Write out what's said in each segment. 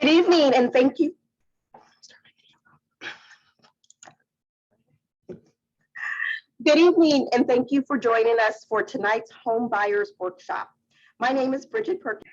Good evening and thank you. Good evening and thank you for joining us for tonight's Home Buyers Workshop. My name is Bridget Perkins.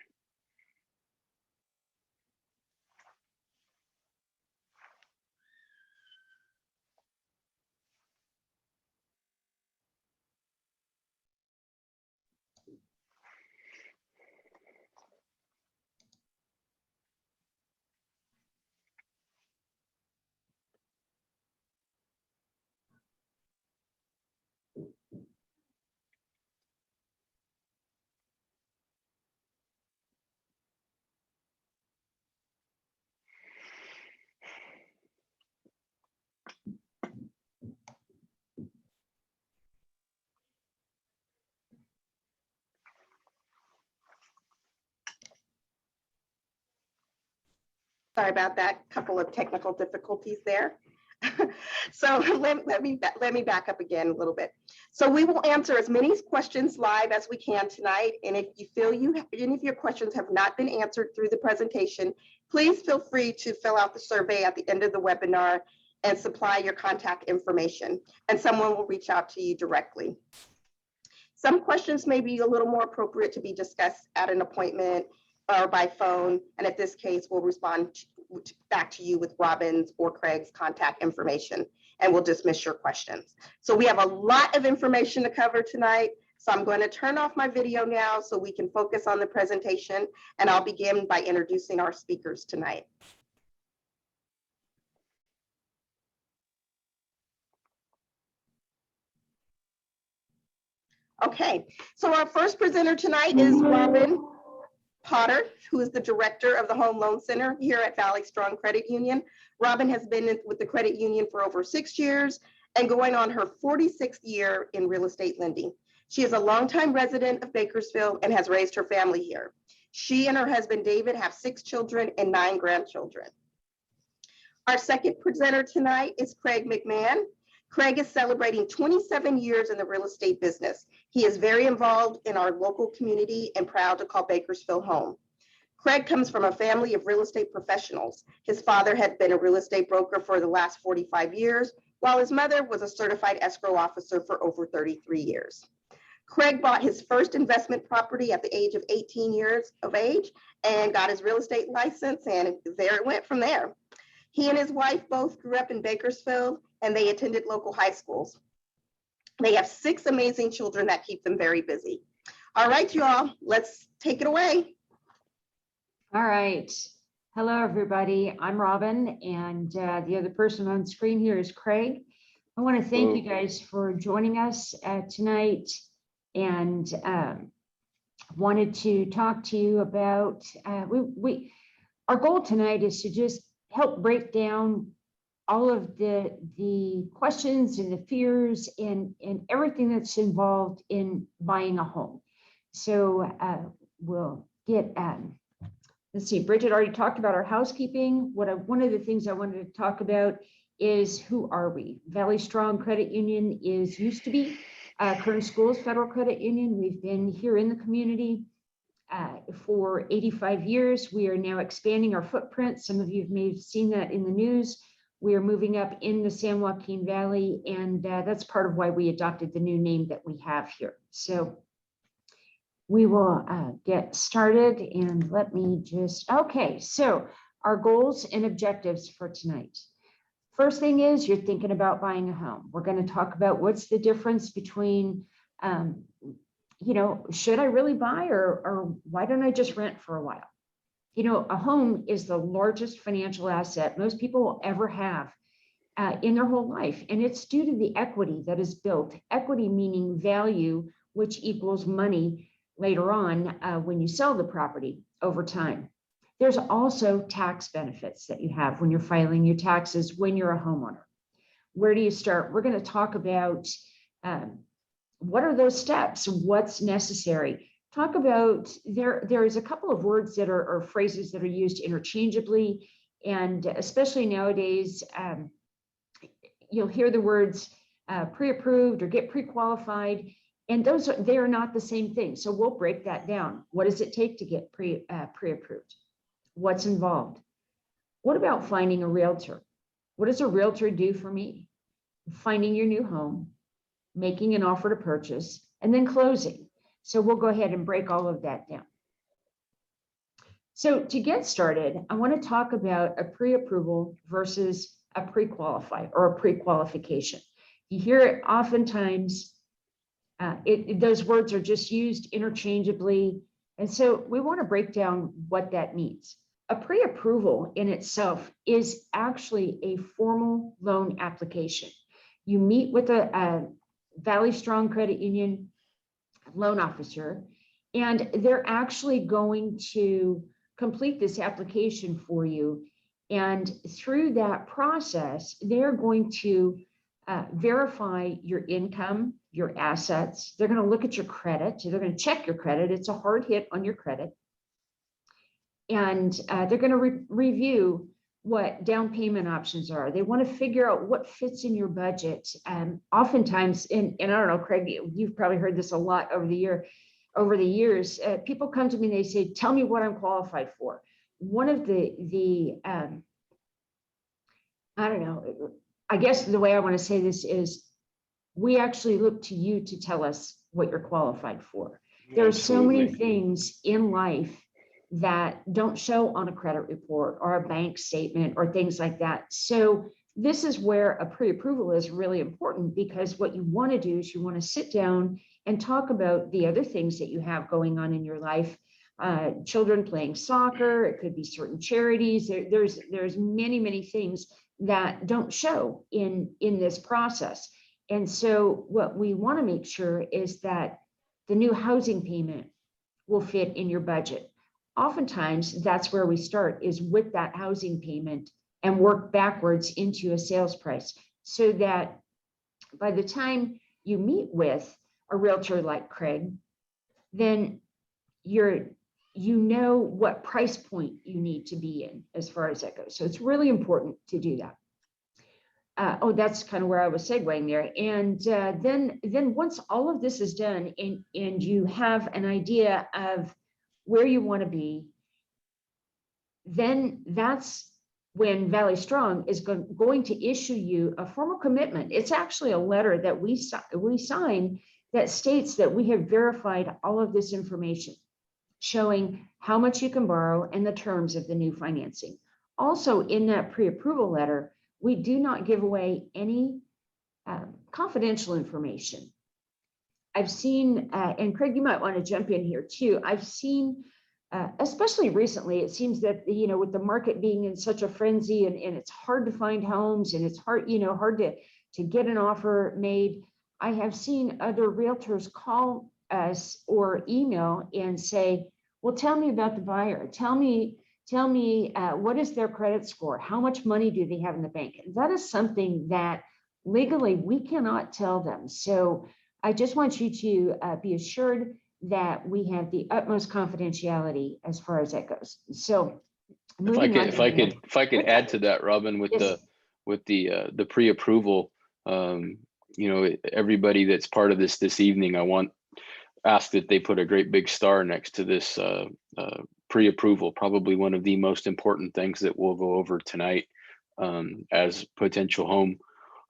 Sorry about that, couple of technical difficulties there. So let me back up again a little bit. So we will answer as many questions live as we can tonight. And if you feel any of your questions have not been answered through the presentation, please feel free to fill out the survey at the end of the webinar and supply your contact information, and someone will reach out to you directly. Some questions may be a little more appropriate to be discussed at an appointment or by phone, and in this case, we'll respond back to you with Robin's or Craig's contact information, and we'll dismiss your questions. So we have a lot of information to cover tonight, so I'm going to turn off my video now so we can focus on the presentation, and I'll begin by introducing our speakers tonight. Okay, so our first presenter tonight is Robin Potter, who is the director of the Home Loan Center here at Valley Strong Credit Union. Robin has been with the credit union for over 6 years and going on her 46th year in real estate lending. She is a longtime resident of Bakersfield and has raised her family here. She and her husband David have 6 children and 9 grandchildren. Our second presenter tonight is Craig McMahon. Craig is celebrating 27 years in the real estate business. He is very involved in our local community and proud to call Bakersfield home. Craig comes from a family of real estate professionals. His father had been a real estate broker for the last 45 years, while his mother was a certified escrow officer for over 33 years. Craig bought his first investment property at the age of 18 years of age and got his real estate license, and there it went from there. He and his wife both grew up in Bakersfield, and they attended local high schools. They have 6 amazing children that keep them very busy. All right, y'all, let's take it away. All right. Hello, everybody. I'm Robin, and the other person on screen here is Craig. I want to thank you guys for joining us tonight, and wanted to talk to you about, our goal tonight is to just help break down all of the questions and the fears and everything that's involved in buying a home. So we'll get, let's see, Bridget already talked about our housekeeping. One of the things I wanted to talk about is, who are we? Valley Strong Credit Union used to be Kern Schools Federal Credit Union. We've been here in the community for 85 years. We are now expanding our footprint. Some of you may have seen that in the news. We are moving up in the San Joaquin Valley, and that's part of why we adopted the new name that we have here. So we will get started, and let me just, okay, so our goals and objectives for tonight. First thing is, you're thinking about buying a home. We're going to talk about what's the difference between, you know, should I really buy, or why don't I just rent for a while? You know, a home is the largest financial asset most people will ever have in their whole life. And it's due to the equity that is built. Equity meaning value, which equals money later on when you sell the property over time. There's also tax benefits that you have when you're filing your taxes when you're a homeowner. Where do you start? We're going to talk about what are those steps? What's necessary? Talk about, there is a couple of words that are, or phrases that are used interchangeably, and especially nowadays, you'll hear the words pre-approved or get pre-qualified, and they are not the same thing. So we'll break that down. What does it take to get pre-approved? What's involved? What about finding a realtor? What does a realtor do for me? Finding your new home, making an offer to purchase, and then closing. So we'll go ahead and break all of that down. So to get started, I want to talk about a pre-approval versus a pre-qualify or a pre-qualification. You hear it oftentimes, those words are just used interchangeably. And so we want to break down what that means. A pre-approval in itself is actually a formal loan application. You meet with a Valley Strong Credit Union loan officer, and they're actually going to complete this application for you. And through that process, they're going to verify your income, your assets. They're going to look at your credit. They're going to check your credit. It's a hard hit on your credit. And they're going to review what down payment options are. They want to figure out what fits in your budget. Oftentimes, and I don't know, Craig, you've probably heard this a lot over the years, people come to me and they say, tell me what I'm qualified for. One of the I don't know, I guess the way I want to say this is we actually look to you to tell us what you're qualified for. There are so many things in life that don't show on a credit report or a bank statement or things like that. So this is where a pre-approval is really important, because what you want to do is you want to sit down and talk about the other things that you have going on in your life. Children playing soccer, it could be certain charities. There's many things that don't show in this process. And so what we want to make sure is that the new housing payment will fit in your budget. Oftentimes, that's where we start, is with that housing payment and work backwards into a sales price, so that by the time you meet with a realtor like Craig, then you know what price point you need to be in as far as that goes. So it's really important to do that. That's kind of where I was segueing there. And then once all of this is done and you have an idea of where you want to be, then that's when Valley Strong is going to issue you a formal commitment. It's actually a letter that we sign that states that we have verified all of this information, showing how much you can borrow and the terms of the new financing. Also, in that pre-approval letter, we do not give away any confidential information. I've seen, and Craig, you might want to jump in here too. I've seen, especially recently, it seems that, with the market being in such a frenzy and it's hard to find homes and it's hard to get an offer made. I have seen other realtors call us or email and say, well, tell me about the buyer. Tell me what is their credit score? How much money do they have in the bank? That is something that legally we cannot tell them. So I just want you to be assured that we have the utmost confidentiality as far as that goes. So if I could add to that, Robin, with the pre-approval, everybody that's part of this evening, I ask that they put a great big star next to this pre-approval. Probably one of the most important things that we'll go over tonight as potential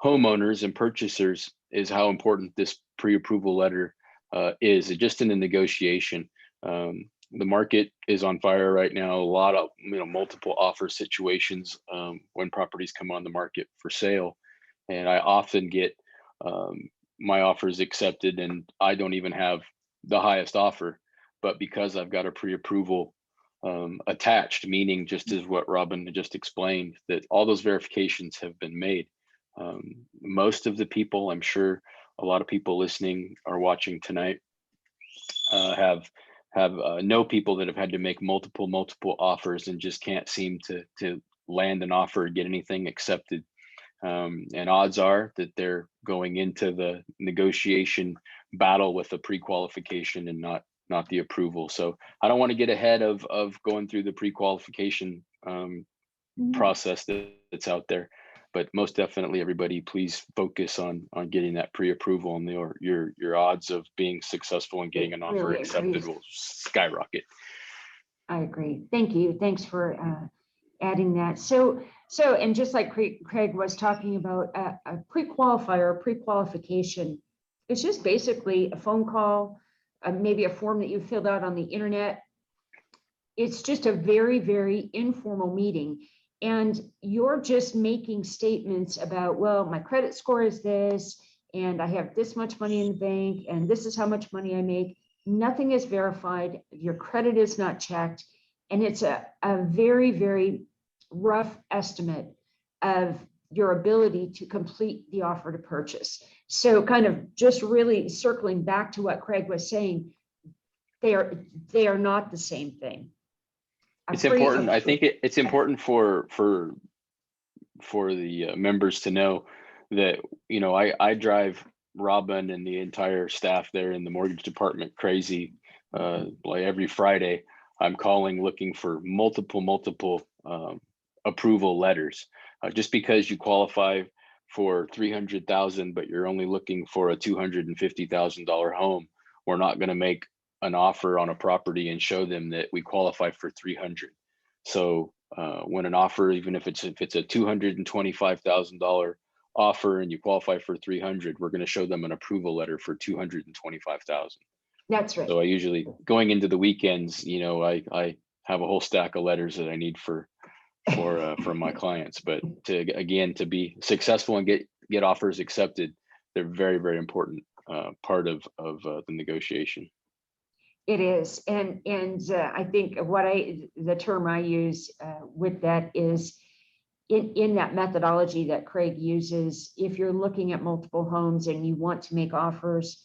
homeowners and purchasers is how important this pre-approval letter is. Just in the negotiation. The market is on fire right now. A lot of multiple offer situations when properties come on the market for sale, and I often get my offers accepted, and I don't even have the highest offer, but because I've got a pre-approval attached, meaning just as what Robin just explained, that all those verifications have been made. Most of the people, I'm sure a lot of people listening or watching tonight have know people that have had to make multiple offers and just can't seem to land an offer or get anything accepted. And odds are that they're going into the negotiation battle with a pre-qualification and not the approval. So I don't want to get ahead of going through the pre-qualification process that's out there, but most definitely, everybody, please focus on getting that pre-approval, and your odds of being successful and getting an offer accepted will skyrocket. I agree. Thank you. Thanks for adding that. So, and just like Craig was talking about, a pre-qualifier, pre-qualification, it's just basically a phone call, maybe a form that you filled out on the internet. It's just a very, very informal meeting. And you're just making statements about, well, my credit score is this, and I have this much money in the bank, and this is how much money I make. Nothing is verified. Your credit is not checked. And it's a very, very rough estimate of your ability to complete the offer to purchase. So kind of just really circling back to what Craig was saying, they are not the same thing. It's important. I think it's important for the members to know that, you know, I drive Robin and the entire staff there in the mortgage department crazy. Like every Friday, I'm calling looking for multiple approval letters. Just because you qualify for 300,000, but you're only looking for a $250,000 home, we're not going to make an offer on a property and show them that we qualify for 300. So when an offer, even if it's a $225,000 offer and you qualify for 300, we're going to show them an approval letter for 225,000. That's right. So I usually, going into the weekends, you know, I have a whole stack of letters that I need for my clients. But to be successful and get offers accepted, they're very, very important part of the negotiation. It is, and I think the term I use with that is in that methodology that Craig uses. If you're looking at multiple homes and you want to make offers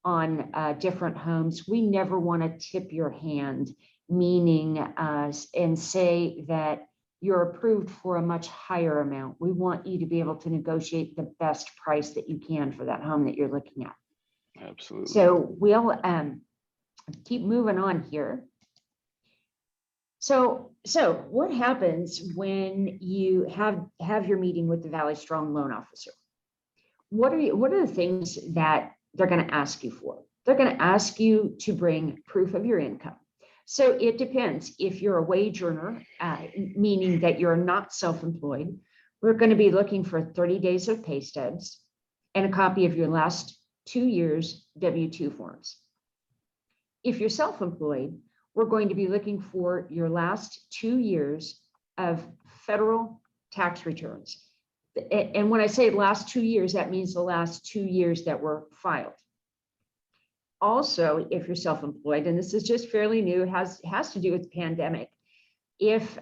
on different homes, we never want to tip your hand, meaning and say that you're approved for a much higher amount. We want you to be able to negotiate the best price that you can for that home that you're looking at. Absolutely. So we'll keep moving on here. So what happens when you have your meeting with the Valley Strong loan officer? What are the things that they're going to ask you for? They're going to ask you to bring proof of your income. So it depends. If you're a wage earner, meaning that you're not self-employed, we're going to be looking for 30 days of pay stubs and a copy of your last 2 years W-2 forms. If you're self-employed, we're going to be looking for your last 2 years of federal tax returns. And when I say last 2 years, that means the last 2 years that were filed. Also, if you're self-employed, and this is just fairly new, has to do with the pandemic. If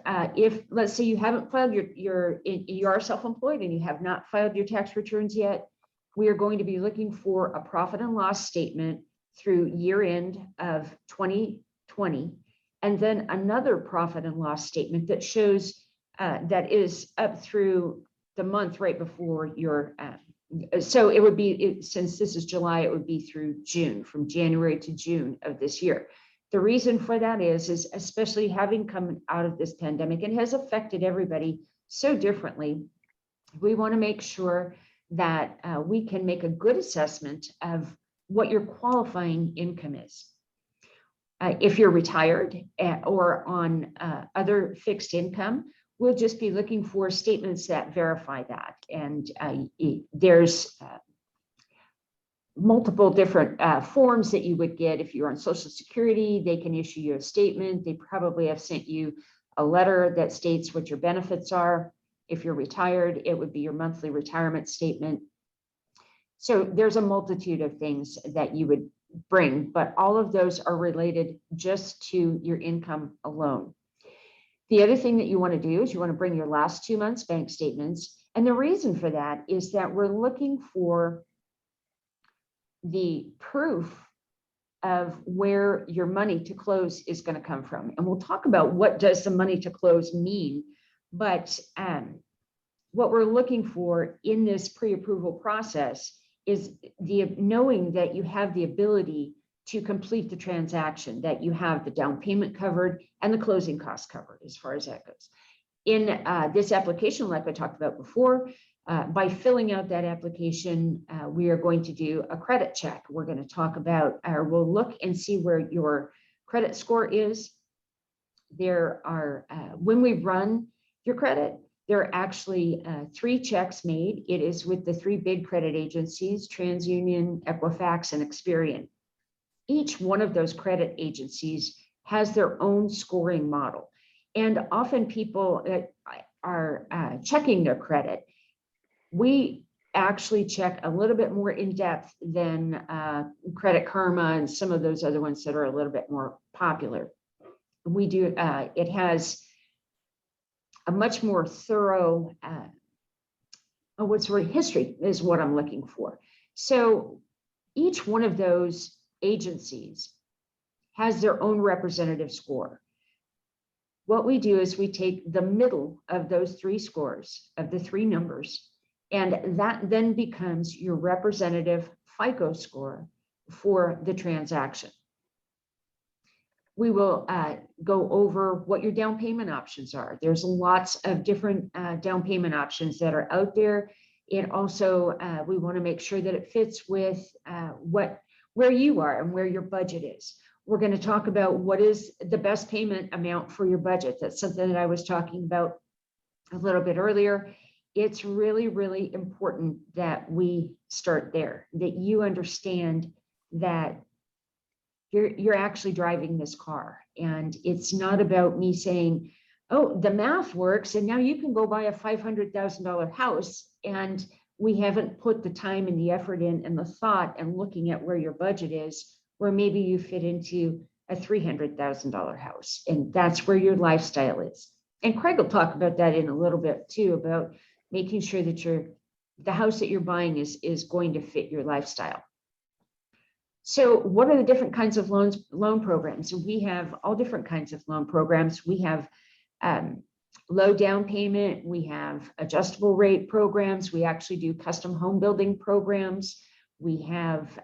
let's say you haven't filed you are self-employed and you have not filed your tax returns yet, we are going to be looking for a profit and loss statement through year end of 2020, and then another profit and loss statement that shows that is up through the month right before your so it would be, since this is July, it would be through June, from January to June of this year. The reason for that is especially having come out of this pandemic, and has affected everybody so differently, we want to make sure that we can make a good assessment of what your qualifying income is. If you're retired or on other fixed income, we'll just be looking for statements that verify that. And there's multiple different forms that you would get. If you're on Social Security, they can issue you a statement. They probably have sent you a letter that states what your benefits are. If you're retired, it would be your monthly retirement statement. So there's a multitude of things that you would bring, but all of those are related just to your income alone. The other thing that you want to do is you want to bring your last 2 months bank statements. And the reason for that is that we're looking for the proof of where your money to close is going to come from. And we'll talk about what does the money to close mean. But what we're looking for in this pre-approval process is knowing that you have the ability to complete the transaction, that you have the down payment covered and the closing costs covered as far as that goes. In this application, like I talked about before, by filling out that application, we are going to do a credit check. We're going to talk about, or we'll look and see where your credit score is. There are, when we run your credit. There are actually 3 checks made. It is with the 3 big credit agencies, TransUnion, Equifax, and Experian. Each one of those credit agencies has their own scoring model. And often people that are checking their credit, we actually check a little bit more in depth than Credit Karma and some of those other ones that are a little bit more popular. We do, it has a much more thorough, history is what I'm looking for. So each one of those agencies has their own representative score. What we do is we take the middle of those 3 scores, of the 3 numbers, and that then becomes your representative FICO score for the transaction. We will go over what your down payment options are. There's lots of different down payment options that are out there. It also, we want to make sure that it fits with where you are and where your budget is. We're going to talk about what is the best payment amount for your budget. That's something that I was talking about a little bit earlier. It's really, really important that we start there, that you understand that you're actually driving this car. And it's not about me saying, oh, the math works, and now you can go buy a $500,000 house. And we haven't put the time and the effort in and the thought and looking at where your budget is, where maybe you fit into a $300,000 house. And that's where your lifestyle is. And Craig will talk about that in a little bit too, about making sure that the house that you're buying is going to fit your lifestyle. So what are the different kinds of loan programs? We have all different kinds of loan programs. We have low down payment. We have adjustable rate programs. We actually do custom home building programs. We have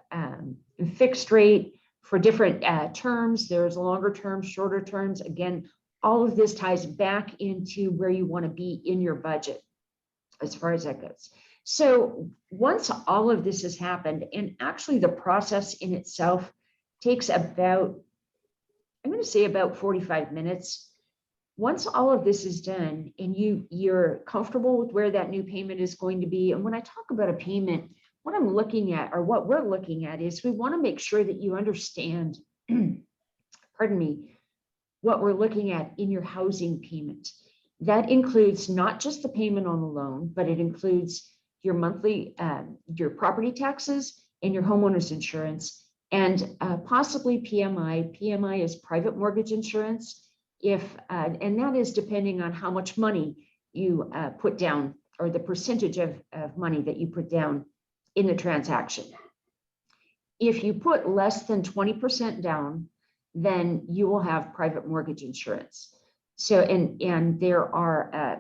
fixed rate for different terms. There's longer terms, shorter terms. Again, all of this ties back into where you want to be in your budget as far as that goes. So once all of this has happened, and actually the process in itself takes about, I'm going to say about 45 minutes. Once all of this is done and you're comfortable with where that new payment is going to be. And when I talk about a payment, what I'm looking at, or what we're looking at, is we want to make sure that you understand, pardon me, what we're looking at in your housing payment. That includes not just the payment on the loan, but it includes your monthly, your property taxes and your homeowner's insurance, and possibly PMI. PMI is private mortgage insurance. And that is depending on how much money you put down, or the percentage of money that you put down in the transaction. If you put less than 20% down, then you will have private mortgage insurance. So, and there are,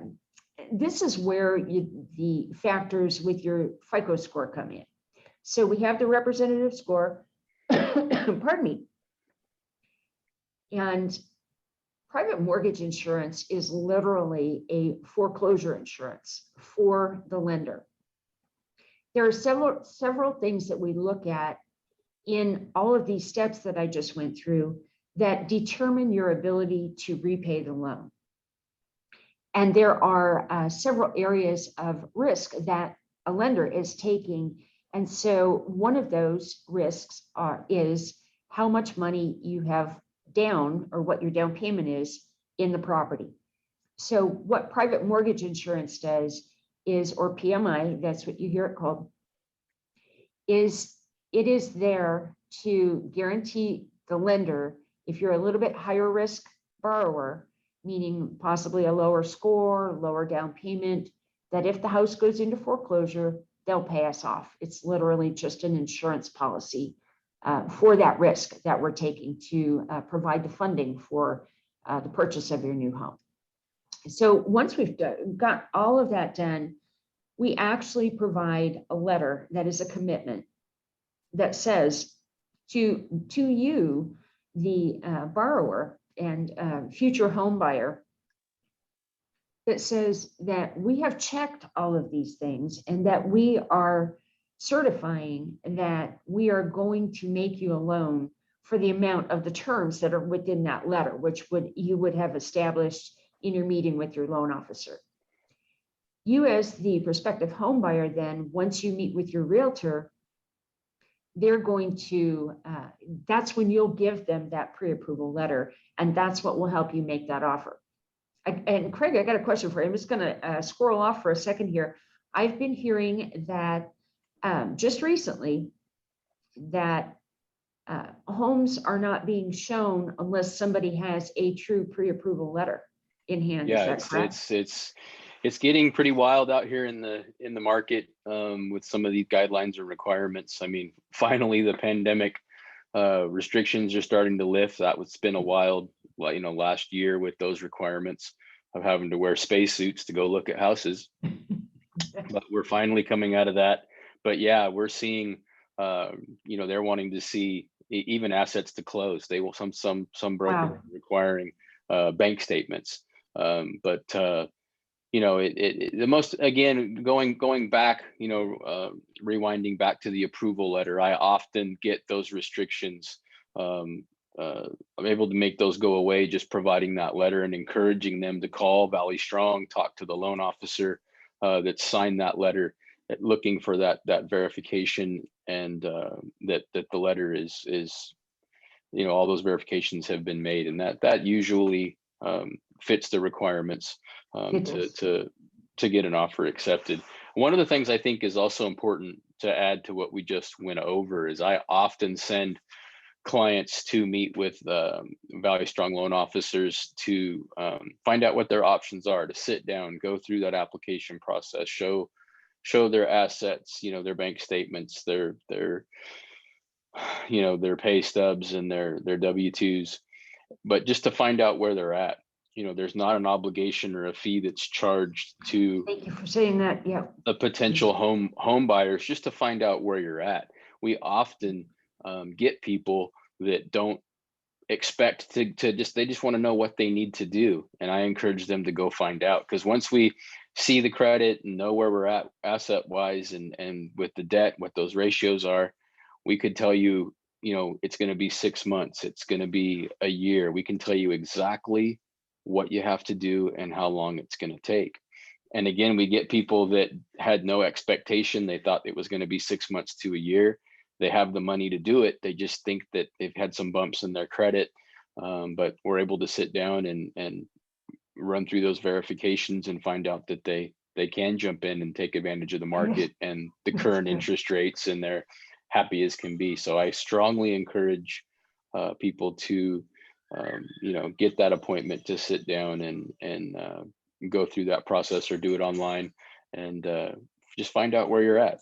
this is where the factors with your FICO score come in. So we have the representative score, pardon me. And private mortgage insurance is literally a foreclosure insurance for the lender. There are several things that we look at in all of these steps that I just went through that determine your ability to repay the loan. And there are several areas of risk that a lender is taking. And so one of those risks is how much money you have down, or what your down payment is in the property. So what private mortgage insurance does is, or PMI, that's what you hear it called, is it is there to guarantee the lender, if you're a little bit higher risk borrower, meaning possibly a lower score, lower down payment, that if the house goes into foreclosure, they'll pay us off. It's literally just an insurance policy for that risk that we're taking to provide the funding for the purchase of your new home. So once we've got all of that done, we actually provide a letter that is a commitment that says to you, the borrower and future home buyer, that says that we have checked all of these things and that we are certifying that we are going to make you a loan for the amount of the terms that are within that letter, which you would have established in your meeting with your loan officer. You as the prospective home buyer, then once you meet with your realtor, they're going to, that's when you'll give them that pre-approval letter, and that's what will help you make that offer. And Craig, I got a question for you. I'm just going to squirrel off for a second here. I've been hearing that just recently that homes are not being shown unless somebody has a true pre-approval letter in hand. Yeah, Is that correct? it's getting pretty wild out here in the market with some of these guidelines and requirements. I mean, finally the pandemic restrictions are starting to lift. It's been a wild, last year with those requirements of having to wear spacesuits to go look at houses. But we're finally coming out of that. But yeah, we're seeing, they're wanting to see even assets to close. They will some brokers Wow. requiring bank statements. The most, again, going back, rewinding back to the approval letter, I often get those restrictions. I'm able to make those go away, just providing that letter and encouraging them to call Valley Strong, talk to the loan officer that signed that letter, looking for that verification, and that the letter is all those verifications have been made, and that usually fits the requirements to get an offer accepted. One of the things I think is also important to add to what we just went over is I often send clients to meet with Valley Strong loan officers to find out what their options are, to sit down, go through that application process, show their assets, their bank statements, their pay stubs and their W-2s, but just to find out where they're at. There's not an obligation or a fee that's charged to Thank you for saying that. Yeah. the potential home buyers, just to find out where you're at. We often get people that don't expect to they just want to know what they need to do, and I encourage them to go find out, because once we see the credit and know where we're at asset wise and with the debt, what those ratios are, we could tell you, it's going to be 6 months, it's going to be a year. We can tell you exactly what you have to do and how long it's going to take. And again, we get people that had no expectation. They thought it was going to be 6 months to a year. They have the money to do it. They just think that they've had some bumps in their credit. But we're able to sit down and run through those verifications and find out that they can jump in and take advantage of the market and the current interest rates, and they're happy as can be. So I strongly encourage people to get that appointment to sit down and go through that process, or do it online, and just find out where you're at.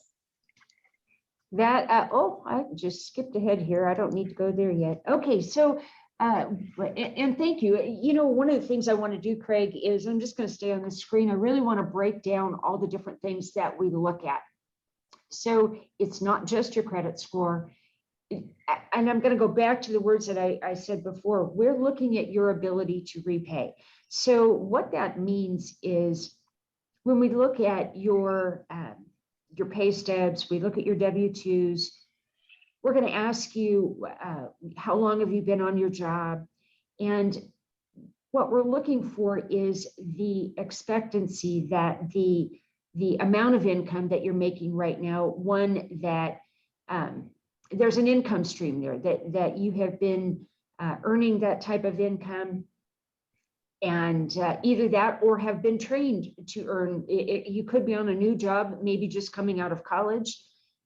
That, I just skipped ahead here. I don't need to go there yet. Okay, so, and thank you. One of the things I want to do, Craig, is I'm just going to stay on the screen. I really want to break down all the different things that we look at. So it's not just your credit score. And I'm going to go back to the words that I said before. We're looking at your ability to repay. So what that means is when we look at your pay stubs, we look at your W-2s, we're going to ask you how long have you been on your job? And what we're looking for is the expectancy that the amount of income that you're making right now, one that there's an income stream there, that you have been earning that type of income, and either that or have been trained to earn. You could be on a new job, maybe just coming out of college,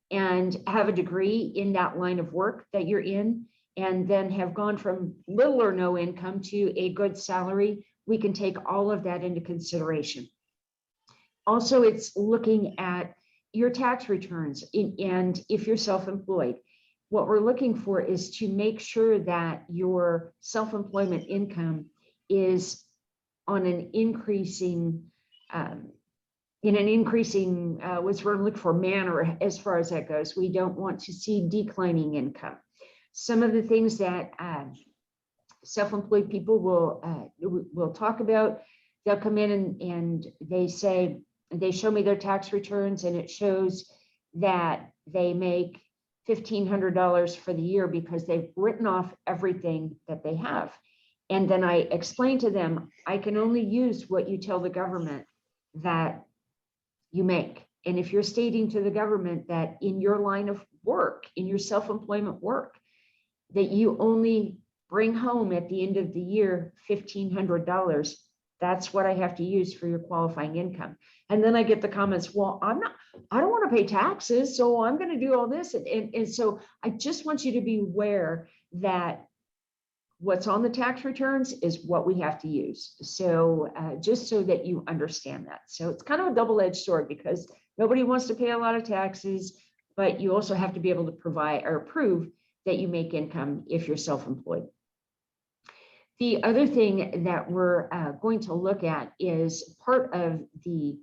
and have a degree in that line of work that you're in, and then have gone from little or no income to a good salary. We can take all of that into consideration. Also, it's looking at your tax returns, and if you're self-employed, what we're looking for is to make sure that your self-employment income is on an increasing, what's we're looking for manner as far as that goes. We don't want to see declining income. Some of the things that self-employed people will talk about, they'll come in and they say, they show me their tax returns, and it shows that they make $1,500 for the year because they've written off everything that they have. And then I explain to them, I can only use what you tell the government that you make. And if you're stating to the government that in your line of work, in your self-employment work, that you only bring home at the end of the year $1,500, that's what I have to use for your qualifying income. And then I get the comments, well, I don't want to pay taxes, so I'm going to do all this. And so I just want you to be aware that what's on the tax returns is what we have to use. So just so that you understand that. So it's kind of a double-edged sword, because nobody wants to pay a lot of taxes, but you also have to be able to provide or prove that you make income if you're self-employed. The other thing that we're going to look at is part of the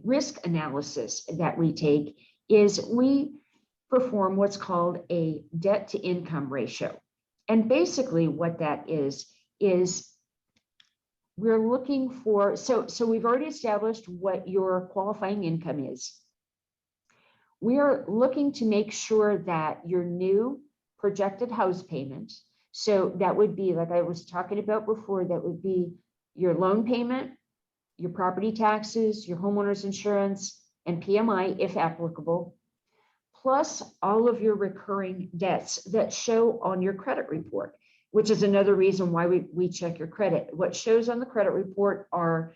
risk analysis that we take is we perform what's called a debt to income ratio. And basically what that is we're looking for, so we've already established what your qualifying income is. We are looking to make sure that your new projected house payment, so that would be, like I was talking about before, that would be your loan payment, your property taxes, your homeowner's insurance, and PMI if applicable, plus all of your recurring debts that show on your credit report, which is another reason why we check your credit. What shows on the credit report are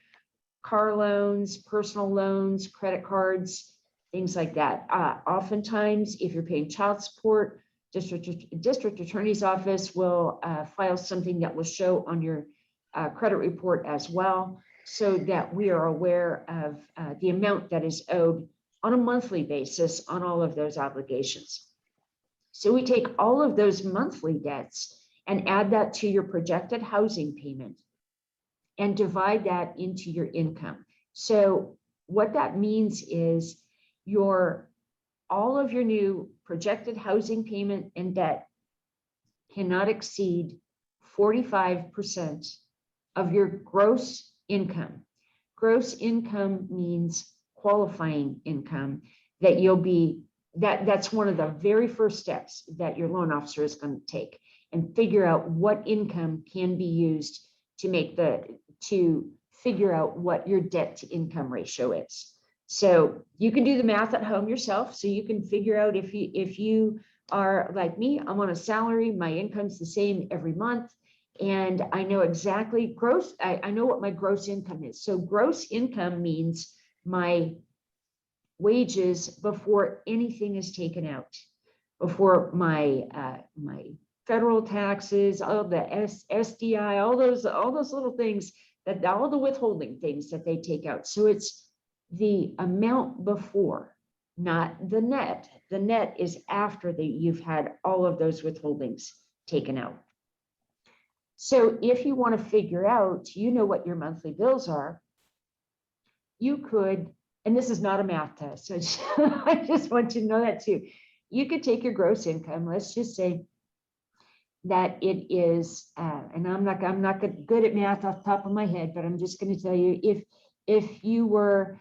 car loans, personal loans, credit cards, things like that. Oftentimes, if you're paying child support, district attorney's office will file something that will show on your credit report as well, so that we are aware of the amount that is owed on a monthly basis on all of those obligations. So we take all of those monthly debts and add that to your projected housing payment and divide that into your income. So what that means is all of your new projected housing payment and debt cannot exceed 45% of your gross income. Gross income means qualifying income that you'll be, that's one of the very first steps that your loan officer is going to take and figure out what income can be used to figure out what your debt to income ratio is. So you can do the math at home yourself. So you can figure out if you are like me, I'm on a salary, my income's the same every month. And I know exactly I know what my gross income is. So gross income means my wages before anything is taken out, before my federal taxes, all the SDI, all those little things, that all the withholding things that they take out. So it's the amount before, not the net. The net is after you've had all of those withholdings taken out. So if you want to figure out, what your monthly bills are, you could, and this is not a math test, so I just want you to know that too. You could take your gross income, let's just say that it is, and I'm not good at math off the top of my head, but I'm just going to tell you, if you were,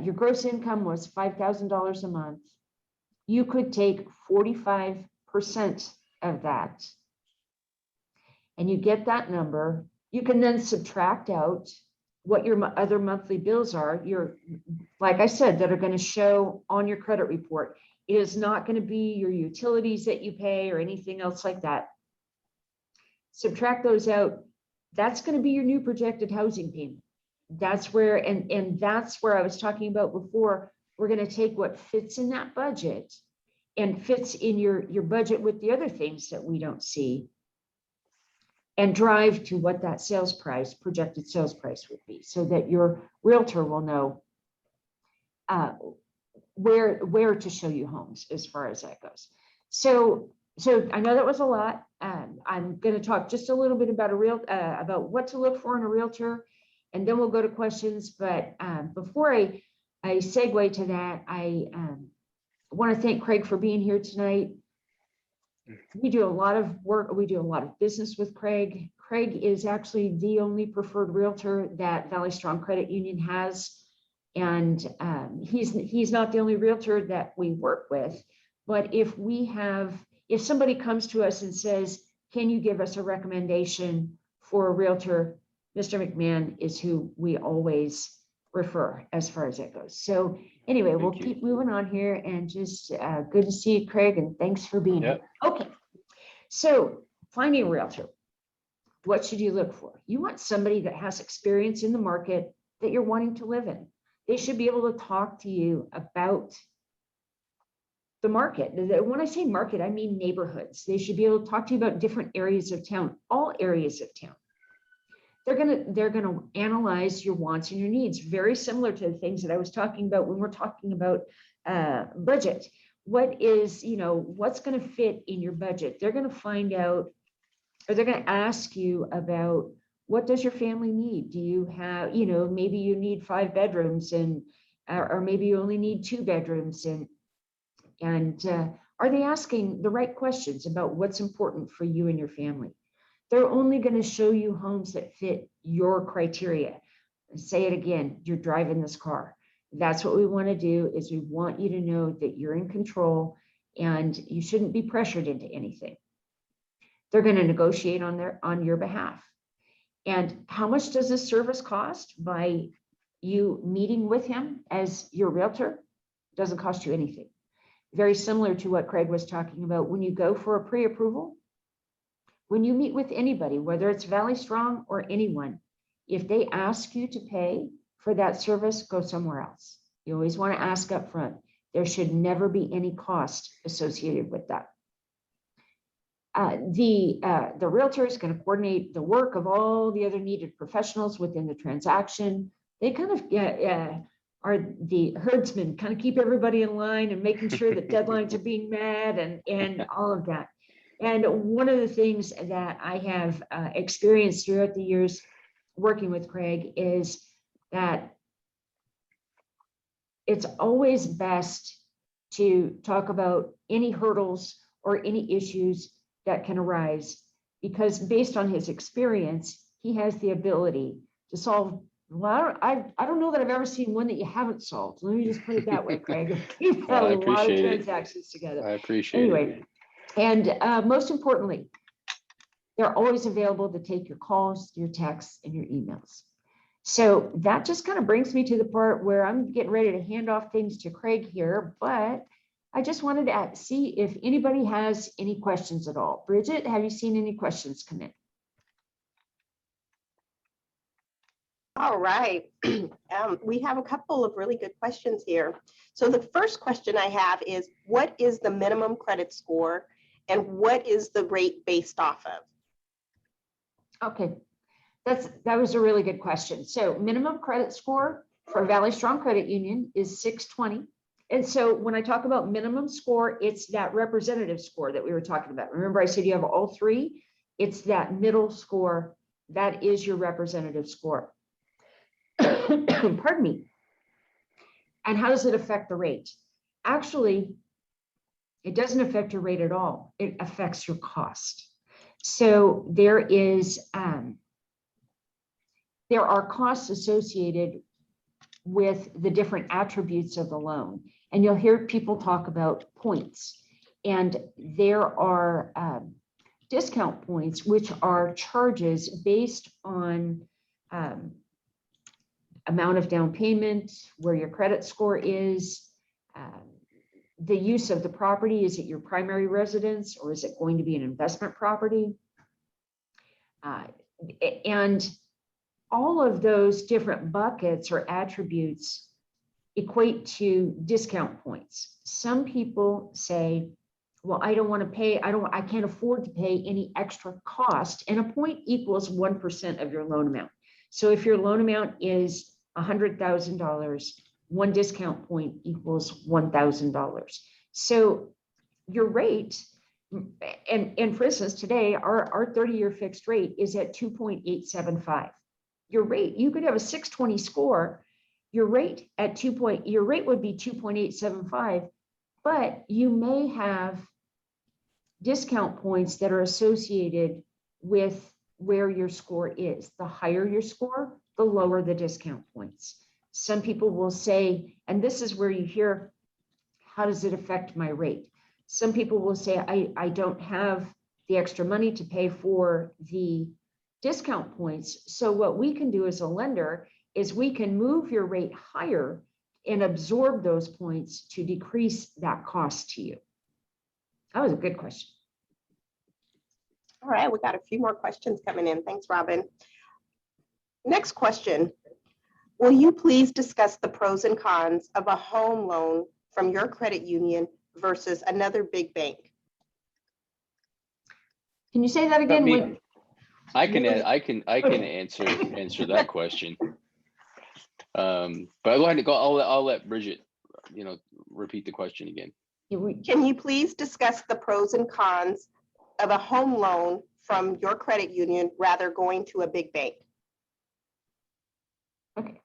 your gross income was $5,000 a month, you could take 45% of that, and you get that number. You can then subtract out what your other monthly bills are, like I said, that are going to show on your credit report. It is not going to be your utilities that you pay or anything else like that. Subtract those out. That's going to be your new projected housing payment. That's where, and that's where I was talking about before. We're going to take what fits in that budget and fits in your budget with the other things that we don't see, and drive to what that sales price, projected sales price would be, so that your realtor will know where to show you homes as far as that goes. So I know that was a lot. I'm going to talk just a little bit about about what to look for in a realtor, and then we'll go to questions. But before I segue to that, I want to thank Craig for being here tonight. We do a lot of work. We do a lot of business with Craig. Craig is actually the only preferred realtor that Valley Strong Credit Union has. And he's not the only realtor that we work with, but if somebody comes to us and says, can you give us a recommendation for a realtor? Mr. McMahon is who we always refer as far as that goes. So anyway, we'll Thank you. keep moving on here, and just good to see you, Craig, and thanks for being Yep. here. Okay, so finding a realtor. What should you look for? You want somebody that has experience in the market that you're wanting to live in. They should be able to talk to you about the market. When I say market, I mean neighborhoods. They should be able to talk to you about different areas of town, all areas of town. They're gonna analyze your wants and your needs, very similar to the things that I was talking about when we're talking about budget. What is, what's gonna fit in your budget? They're gonna find out, or they're gonna ask you about, what does your family need? Do you have, maybe you need 5 bedrooms, and or maybe you only need 2 bedrooms, and are they asking the right questions about what's important for you and your family? They're only going to show you homes that fit your criteria. Say it again, you're driving this car. That's what we want to do, is we want you to know that you're in control and you shouldn't be pressured into anything. They're going to negotiate on your behalf. And how much does this service cost? By you meeting with him as your realtor, it doesn't cost you anything. Very similar to what Craig was talking about. When you go for a pre-approval, when you meet with anybody, whether it's Valley Strong or anyone, if they ask you to pay for that service, go somewhere else. You always want to ask up front. There should never be any cost associated with that. The realtor is going to coordinate the work of all the other needed professionals within the transaction. They kind of are the herdsmen, kind of keep everybody in line and making sure that deadlines are being met, and all of that. And one of the things that I have experienced throughout the years working with Craig is that it's always best to talk about any hurdles or any issues that can arise, because based on his experience, he has the ability to solve. Well, I don't know that I've ever seen one that you haven't solved. Let me just put it that way, Craig. We've had Well, I a lot of appreciate it. transactions together. I appreciate Anyway, it. and most importantly, they're always available to take your calls, your texts, and your emails. So that just kind of brings me to the part where I'm getting ready to hand off things to Craig here, but I just wanted to see if anybody has any questions at all. Bridget, have you seen any questions come in? All right. We have a couple of really good questions here. So the first question I have is, what is the minimum credit score and what is the rate based off of? Okay, that was a really good question. So minimum credit score for Valley Strong Credit Union is 620. And so when I talk about minimum score, it's that representative score that we were talking about. Remember, I said you have all 3. It's that middle score. That is your representative score. Pardon me. And how does it affect the rate? Actually, it doesn't affect your rate at all. It affects your cost. So there are costs associated with the different attributes of the loan. And you'll hear people talk about points. And there are discount points, which are charges based on amount of down payment, where your credit score is, the use of the property. Is it your primary residence or is it going to be an investment property? And all of those different buckets or attributes equate to discount points. Some people say, well, I don't want to pay, I can't afford to pay any extra cost. And a point equals 1% of your loan amount. So if your loan amount is $100,000, one discount point equals $1,000. So your rate, and for instance, today, our 30-year fixed rate is at 2.875. Your rate, you could have a 620 score, your rate would be 2.875, but you may have discount points that are associated with where your score is. The higher your score, the lower the discount points. Some people will say, and this is where you hear, how does it affect my rate? Some people will say, I don't have the extra money to pay for the discount points. So what we can do as a lender is we can move your rate higher and absorb those points to decrease that cost to you. That was a good question. All right, we got a few more questions coming in. Thanks, Robin. Next question. Will you please discuss the pros and cons of a home loan from your credit union versus another big bank? Can you say that again? I can answer that question. But I'll let Bridget, repeat the question again. Can you please discuss the pros and cons of a home loan from your credit union rather going to a big bank? Okay.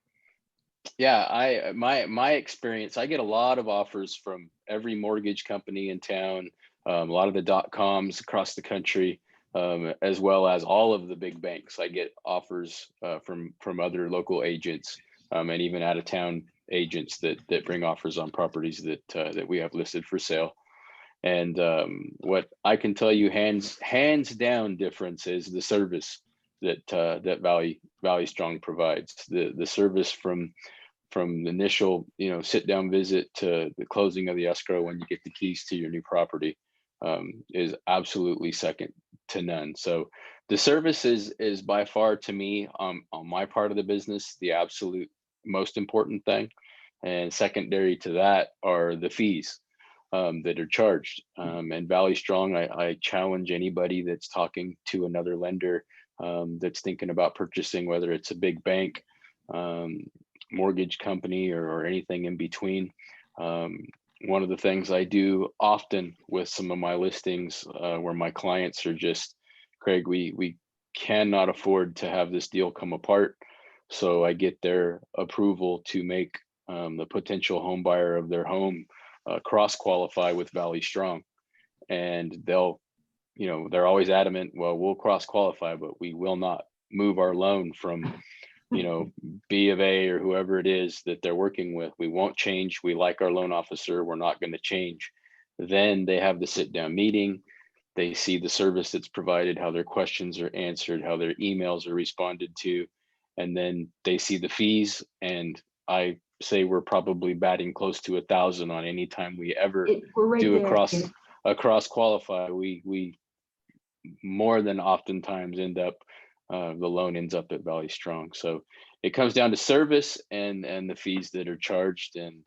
Yeah, my experience, I get a lot of offers from every mortgage company in town, a lot of the .coms across the country, as well as all of the big banks. I get offers from other local agents and even out of town agents that bring offers on properties that we have listed for sale. And what I can tell you, hands down difference is the service that Valley Strong provides. The service from the initial sit down visit to the closing of the escrow when you get the keys to your new property is absolutely second to none. So the service is by far, to me, on my part of the business, the absolute most important thing. And secondary to that are the fees that are charged. And Valley Strong, I challenge anybody that's talking to another lender that's thinking about purchasing, whether it's a big bank, mortgage company, or anything in between. One of the things I do often with some of my listings where my clients are just, Craig, we cannot afford to have this deal come apart. So I get their approval to make the potential home buyer of their home cross qualify with Valley Strong. And they're always adamant, well, we'll cross qualify, but we will not move our loan from B of A or whoever it is that they're working with. We won't change. We like our loan officer. We're not going to change. Then they have the sit down meeting. They see the service that's provided, how their questions are answered, how their emails are responded to. And then they see the fees. And I say we're probably batting close to 1,000 on any time we ever do a cross qualify. We more than oftentimes end up the loan ends up at Valley Strong. So it comes down to service and the fees that are charged. And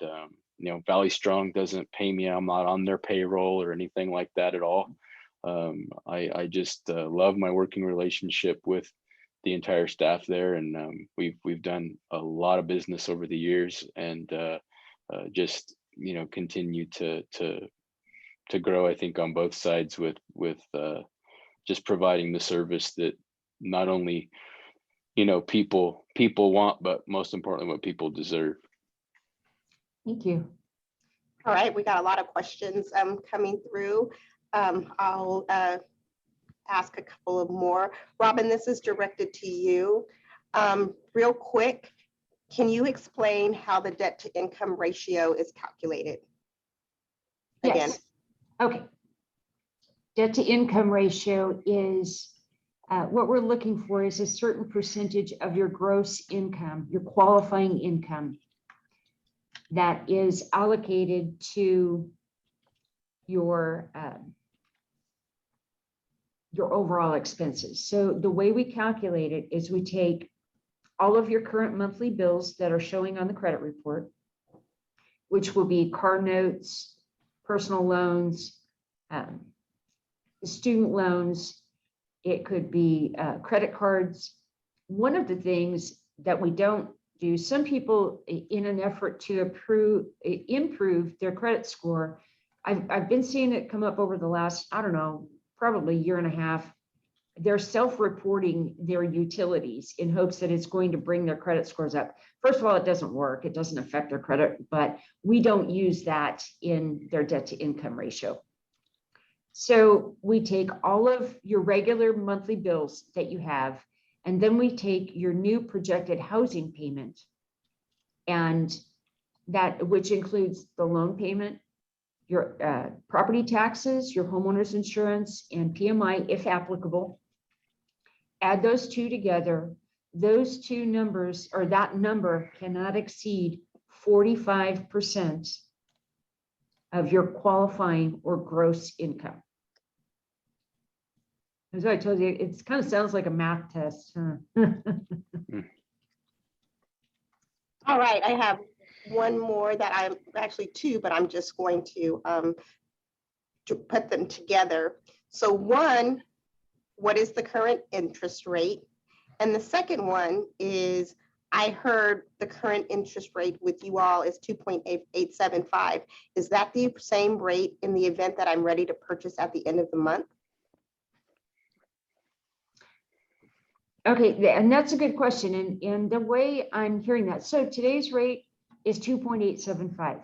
Valley Strong doesn't pay me. I'm not on their payroll or anything like that at all. I just love my working relationship with the entire staff there, and we've done a lot of business over the years, and just continue to grow. I think on both sides with just providing the service that not only people want, but most importantly what people deserve. Thank you. All right, we got a lot of questions coming through. I'll ask a couple of more. Robin, this is directed to you. Real quick, can you explain how the debt to income ratio is calculated? Again. Yes. Okay. Debt to income ratio is what we're looking for is a certain percentage of your gross income, your qualifying income, that is allocated to your overall expenses. So the way we calculate it is we take all of your current monthly bills that are showing on the credit report, which will be car notes, personal loans, student loans. It could be credit cards. One of the things that we don't do, some people, in an effort to improve their credit score, I've been seeing it come up over the last, I don't know, probably year and a half. They're self-reporting their utilities in hopes that it's going to bring their credit scores up. First of all, it doesn't work. It doesn't affect their credit, but we don't use that in their debt to income ratio. So we take all of your regular monthly bills that you have, and then we take your new projected housing payment, and that, which includes the loan payment, your property taxes, your homeowner's insurance, and PMI, if applicable. Add those two together. Those two numbers, or that number, cannot exceed 45% of your qualifying or gross income. As I told you, it kind of sounds like a math test. Huh? All right, I have one more that I'm actually two, but I'm just going to put them together. So one, what is the current interest rate? And the second one is, I heard the current interest rate with you all is 2.875. Is that the same rate in the event that I'm ready to purchase at the end of the month? Okay, and that's a good question. And the way I'm hearing that, so today's rate is 2.875.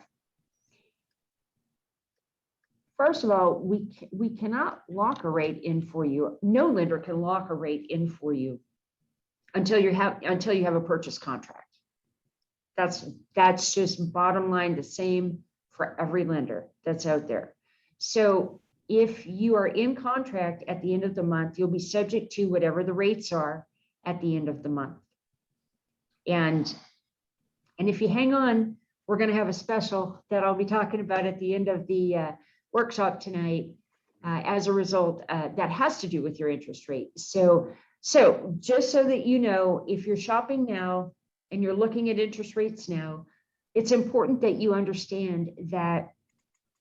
First of all, we cannot lock a rate in for you. No lender can lock a rate in for you until you have a purchase contract. That's just bottom line, the same for every lender that's out there. So if you are in contract at the end of the month, you'll be subject to whatever the rates are at the end of the month. And if you hang on, we're going to have a special that I'll be talking about at the end of the workshop tonight as a result that has to do with your interest rate. So just so that you know, if you're shopping now and you're looking at interest rates now, it's important that you understand that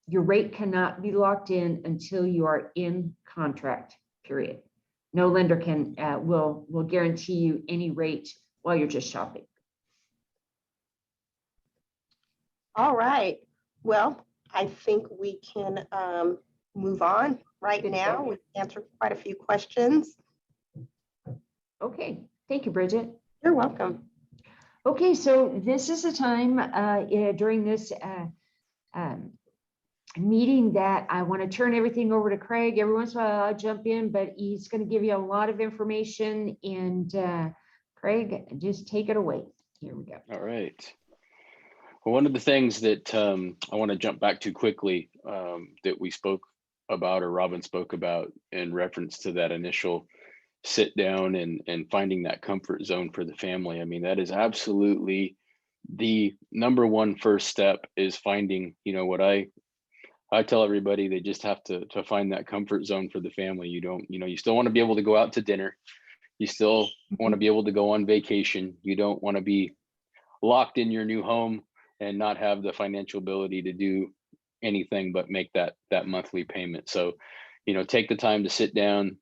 your rate cannot be locked in until you are in contract, period. No lender can will guarantee you any rate while you're just shopping. All right. Well, I think we can move on right now. We've answered quite a few questions. Okay, thank you, Bridget. You're welcome. Okay, so this is a time during this meeting that I want to turn everything over to Craig. Every once in a while I'll jump in, but he's going to give you a lot of information. And Craig, just take it away. Here we go. All right. Well, one of the things that I want to jump back to quickly that we spoke about, or Robin spoke about in reference to that initial sit down and finding that comfort zone for the family. I mean, that is absolutely the number one first step, is finding, what I tell everybody, they just have to find that comfort zone for the family. You still want to be able to go out to dinner. You still want to be able to go on vacation. You don't want to be locked in your new home and not have the financial ability to do anything but make that monthly payment. So, take the time to sit down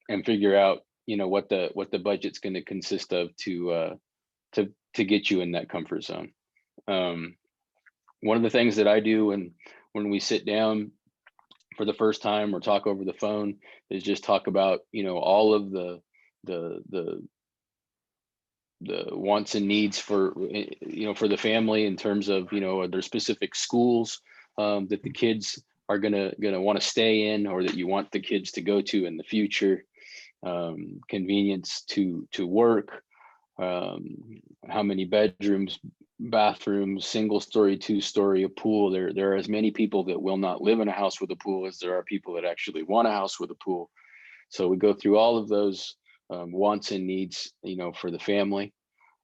and figure out, what the budget's going to consist of to get you in that comfort zone. One of the things that I do when we sit down for the first time or talk over the phone is just talk about, all of the wants and needs for the family in terms of, are there specific schools that the kids are gonna want to stay in, or that you want the kids to go to in the future, convenience to work, how many bedrooms, bathrooms, single story, 2-story, a pool. There are as many people that will not live in a house with a pool as there are people that actually want a house with a pool. So we go through all of those wants and needs, for the family.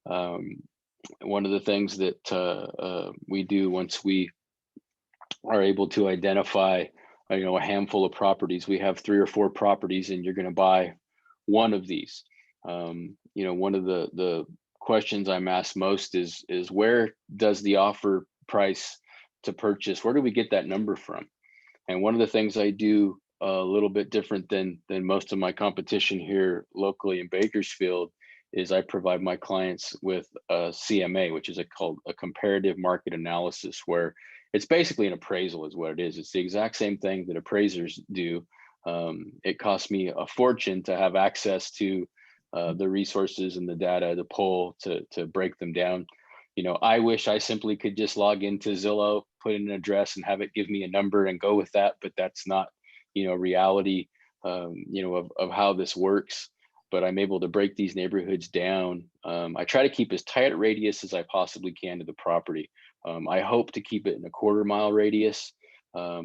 One of the things that we do once we are able to identify, a handful of properties, we have 3 or 4 properties, and you're going to buy one of these. One of the questions I'm asked most is where does the offer price to purchase, where do we get that number from? And one of the things I do a little bit different than most of my competition here locally in Bakersfield is I provide my clients with a CMA, which is called a comparative market analysis, where it's basically an appraisal is what it is. It's the exact same thing that appraisers do. It costs me a fortune to have access to the resources and the data to pull to break them down. I wish I simply could just log into Zillow, put in an address, and have it give me a number and go with that. But that's not, reality, of how this works. But I'm able to break these neighborhoods down. I try to keep as tight a radius as I possibly can to the property. I hope to keep it in a 1/4 mile radius.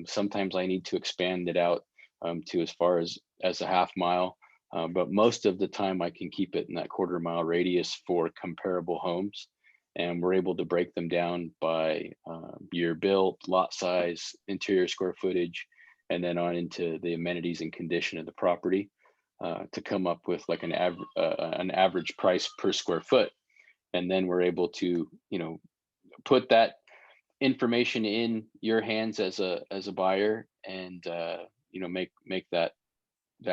Sometimes I need to expand it out to as far as a half mile. But most of the time I can keep it in that quarter-mile radius for comparable homes. And we're able to break them down by year built, lot size, interior square footage, and then on into the amenities and condition of the property to come up with like an average price per square foot. And then we're able to, put that information in your hands as a buyer, and make that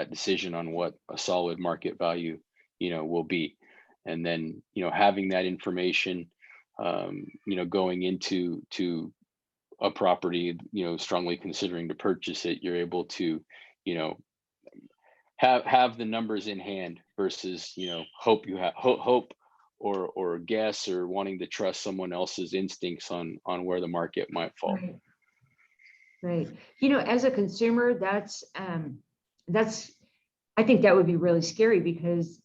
decision on what a solid market value will be. And then having that information going into a property, strongly considering to purchase it, you're able to have the numbers in hand versus hope or guess, or wanting to trust someone else's instincts on where the market might fall. Right. As a consumer, that's I think that would be really scary, because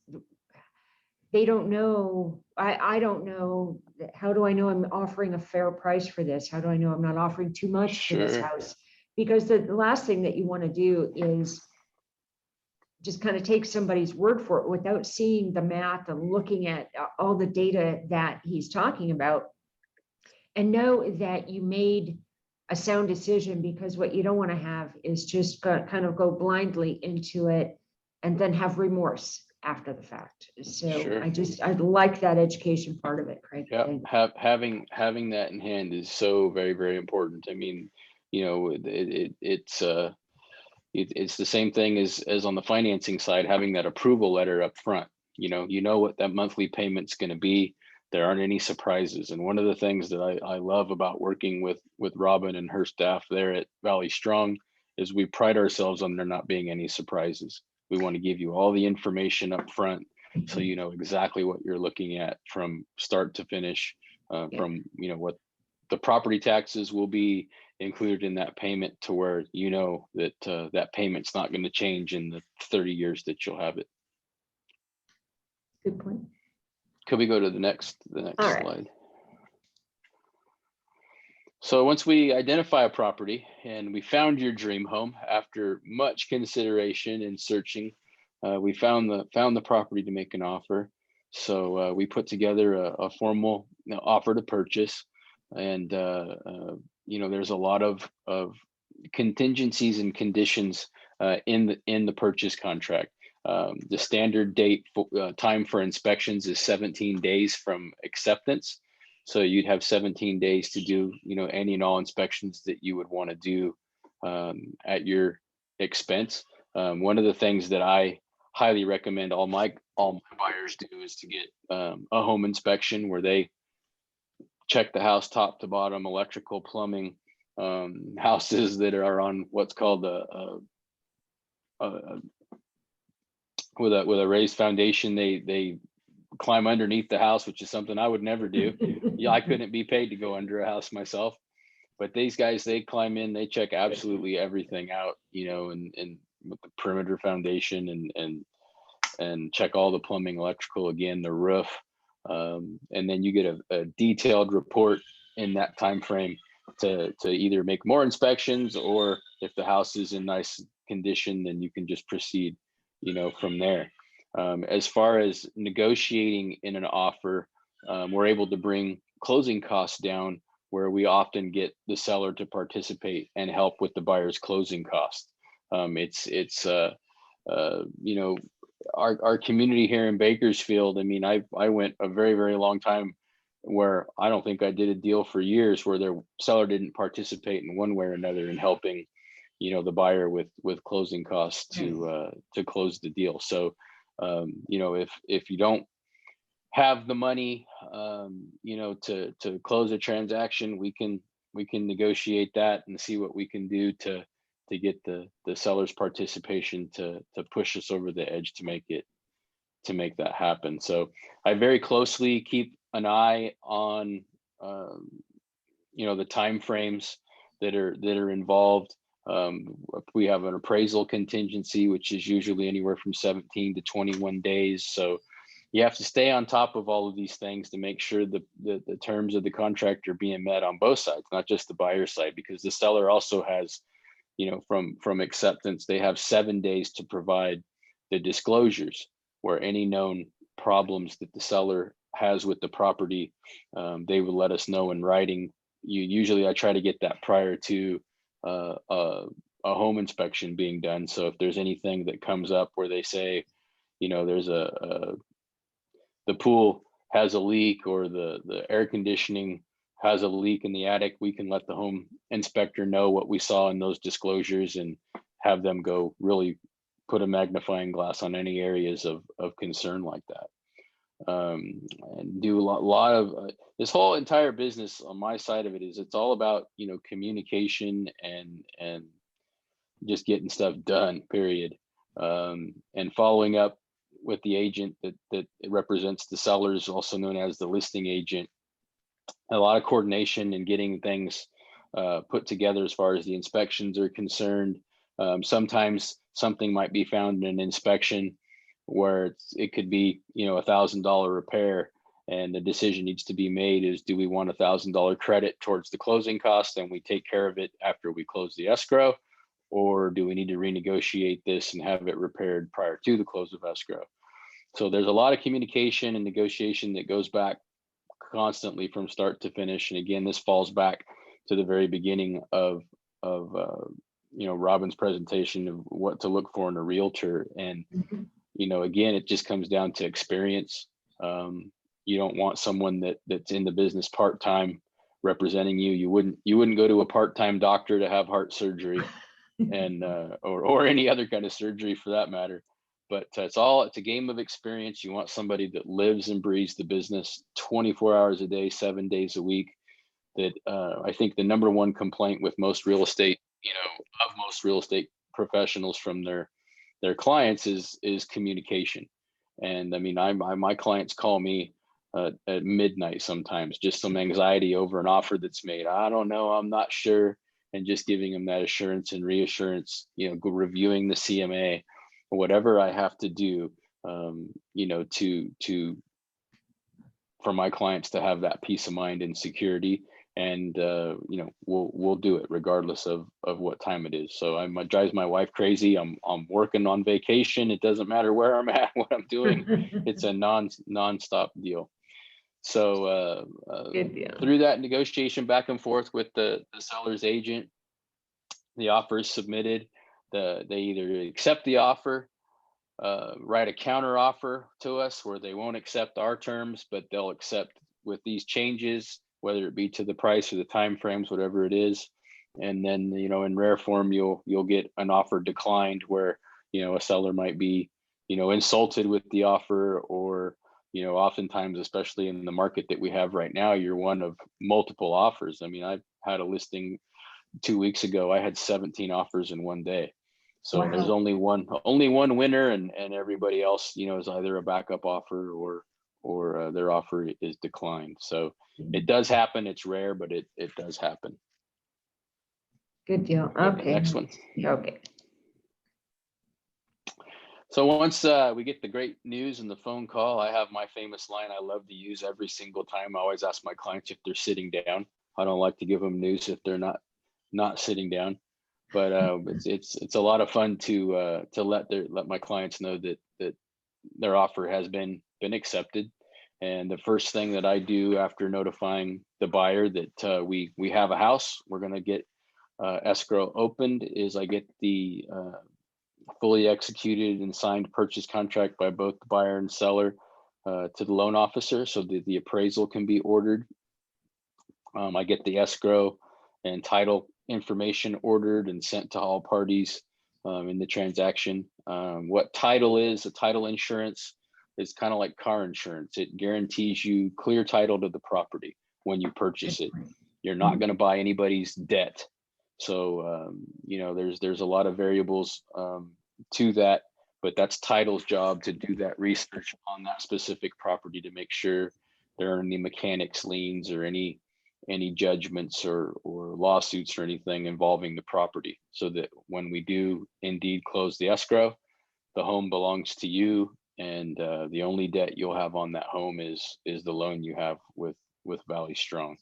they don't know. I don't know. How do I know I'm offering a fair price for this? How do I know I'm not offering too much for this Sure. house? Because the last thing that you want to do is just kind of take somebody's word for it without seeing the math and looking at all the data that he's talking about, and know that you made a sound decision. Because what you don't want to have is just kind of go blindly into it and then have remorse after the fact. So Sure. I like that education part of it, Craig. Yeah, having that in hand is so very, very important. I mean, it's the same thing as on the financing side, having that approval letter up front. What that monthly payment's going to be. There aren't any surprises. And one of the things that I love about working with Robin and her staff there at Valley Strong is we pride ourselves on there not being any surprises. We want to give you all the information up front, so you know exactly what you're looking at from start to finish, from what the property taxes will be included in that payment, to where that that payment's not going to change in the 30 years that you'll have it. Good point. Could we go to the next All right. slide? So once we identify a property and we found your dream home, after much consideration and searching, we found the property to make an offer. So we put together a formal offer to purchase, and there's a lot of contingencies and conditions in the purchase contract. The standard time for inspections is 17 days from acceptance. So you'd have 17 days to do, any and all inspections that you would want to do at your expense. One of the things that I highly recommend all my buyers do is to get a home inspection where they check the house top to bottom, electrical, plumbing. Houses that are on what's called with a raised foundation, they climb underneath the house, which is something I would never do. Yeah, I couldn't be paid to go under a house myself, but these guys, they climb in, they check absolutely everything out, and with the perimeter foundation and check all the plumbing, electrical, again, the roof, and then you get a detailed report in that time frame to either make more inspections, or if the house is in nice condition, then you can just proceed from there. As far as negotiating in an offer, we're able to bring closing costs down, where we often get the seller to participate and help with the buyer's closing costs. It's our community here in Bakersfield. I mean, I went a very, very long time where I don't think I did a deal for years where their seller didn't participate in one way or another in helping the buyer with closing costs to close the deal. So if you don't have the money to close a transaction, we can negotiate that and see what we can do to get the seller's participation to push us over the edge to make that happen. So I very closely keep an eye on the time frames that are involved. We have an appraisal contingency, which is usually anywhere from 17 to 21 days. So, you have to stay on top of all of these things to make sure the terms of the contract are being met on both sides, not just the buyer side, because the seller also has, from acceptance, they have 7 days to provide the disclosures where any known problems that the seller has with the property, they will let us know in writing. Usually I try to get that prior to a home inspection being done. So if there's anything that comes up where they say, there's the pool has a leak, or the air conditioning has a leak in the attic, we can let the home inspector know what we saw in those disclosures and have them go really put a magnifying glass on any areas of concern like that. And do a lot of this whole entire business on my side of it is, it's all about, communication and just getting stuff done, period. And following up with the agent that represents the sellers, also known as the listing agent. A lot of coordination and getting things put together as far as the inspections are concerned. Sometimes something might be found in an inspection where it could be, $1,000 repair, and the decision needs to be made is, do we want $1,000 credit towards the closing cost and we take care of it after we close the escrow, or do we need to renegotiate this and have it repaired prior to the close of escrow? So there's a lot of communication and negotiation that goes back constantly from start to finish. And again, this falls back to the very beginning of Robin's presentation of what to look for in a realtor. And again, it just comes down to experience. You don't want someone that's in the business part-time representing you. You wouldn't go to a part-time doctor to have heart surgery and or any other kind of surgery for that matter. But it's a game of experience. You want somebody that lives and breathes the business 24 hours a day, 7 days a week. That I think the number one complaint with most real estate, of most real estate professionals from their clients is communication. And I mean, my clients call me at midnight sometimes, just some anxiety over an offer that's made. I don't know, I'm not sure. And just giving them that assurance and reassurance, reviewing the CMA, whatever I have to do, for my clients to have that peace of mind and security. And we'll do it regardless of what time it is. So it drives my wife crazy. I'm working on vacation. It doesn't matter where I'm at, what I'm doing. It's a non-stop deal. So Good deal. through that negotiation back and forth with the seller's agent, the offer is submitted. They either accept the offer, write a counter offer to us where they won't accept our terms, but they'll accept with these changes, whether it be to the price or the time frames, whatever it is. And then, in rare form, you'll get an offer declined where, a seller might be, insulted with the offer, or, oftentimes, especially in the market that we have right now, you're one of multiple offers. I mean, I've had a listing 2 weeks ago, I had 17 offers in one day. So Wow. there's only one winner, and everybody else, is either a backup offer or their offer is declined. So it does happen. It's rare, but it does happen. Good deal. Okay, Okay. next one. Okay. So once we get the great news in the phone call, I have my famous line I love to use every single time. I always ask my clients if they're sitting down. I don't like to give them news if they're not sitting down. But it's a lot of fun to let my clients know that their offer has been accepted. And the first thing that I do after notifying the buyer that we have a house, we're going to get escrow opened, is I get the fully executed and signed purchase contract by both the buyer and seller to the loan officer, so that the appraisal can be ordered. I get the escrow and title information ordered and sent to all parties in the transaction. What title is, a title insurance is kind of like car insurance. It guarantees you clear title to the property when you purchase it. You're not going to buy anybody's debt. So, there's a lot of variables to that, but that's title's job to do that research on that specific property to make sure there aren't any mechanics liens or any judgments or lawsuits or anything involving the property, so that when we do indeed close the escrow, the home belongs to you and the only debt you'll have on that home is the loan you have with Valley Strong.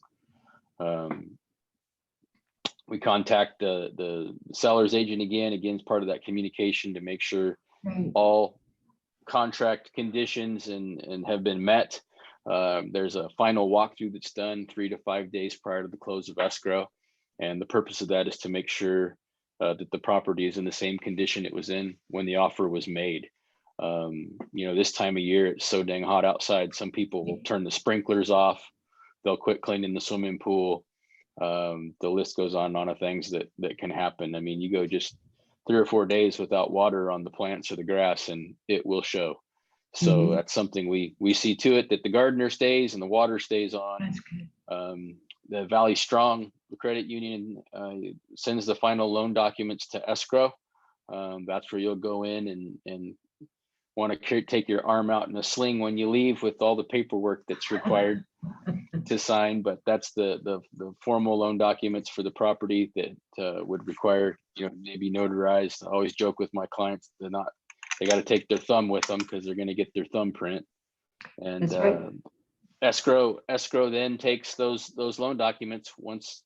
We contact the seller's agent again as part of that communication to make sure Right. all contract conditions and have been met. There's a final walkthrough that's done 3 to 5 days prior to the close of escrow. And the purpose of that is to make sure that the property is in the same condition it was in when the offer was made. This time of year, it's so dang hot outside. Some people will turn the sprinklers off. They'll quit cleaning the swimming pool. The list goes on of things that can happen. I mean, you go just 3 or 4 days without water on the plants or the grass and it will show. So that's something we see to it, that the gardener stays and the water stays on. That's good. The Valley Strong, the credit union, sends the final loan documents to escrow. That's where you'll go in and want to take your arm out in a sling when you leave with all the paperwork that's required to sign. But that's the formal loan documents for the property that would require, maybe notarized. I always joke with my clients, they got to take their thumb with them because they're going to get their thumbprint. And That's right. escrow then takes those loan documents once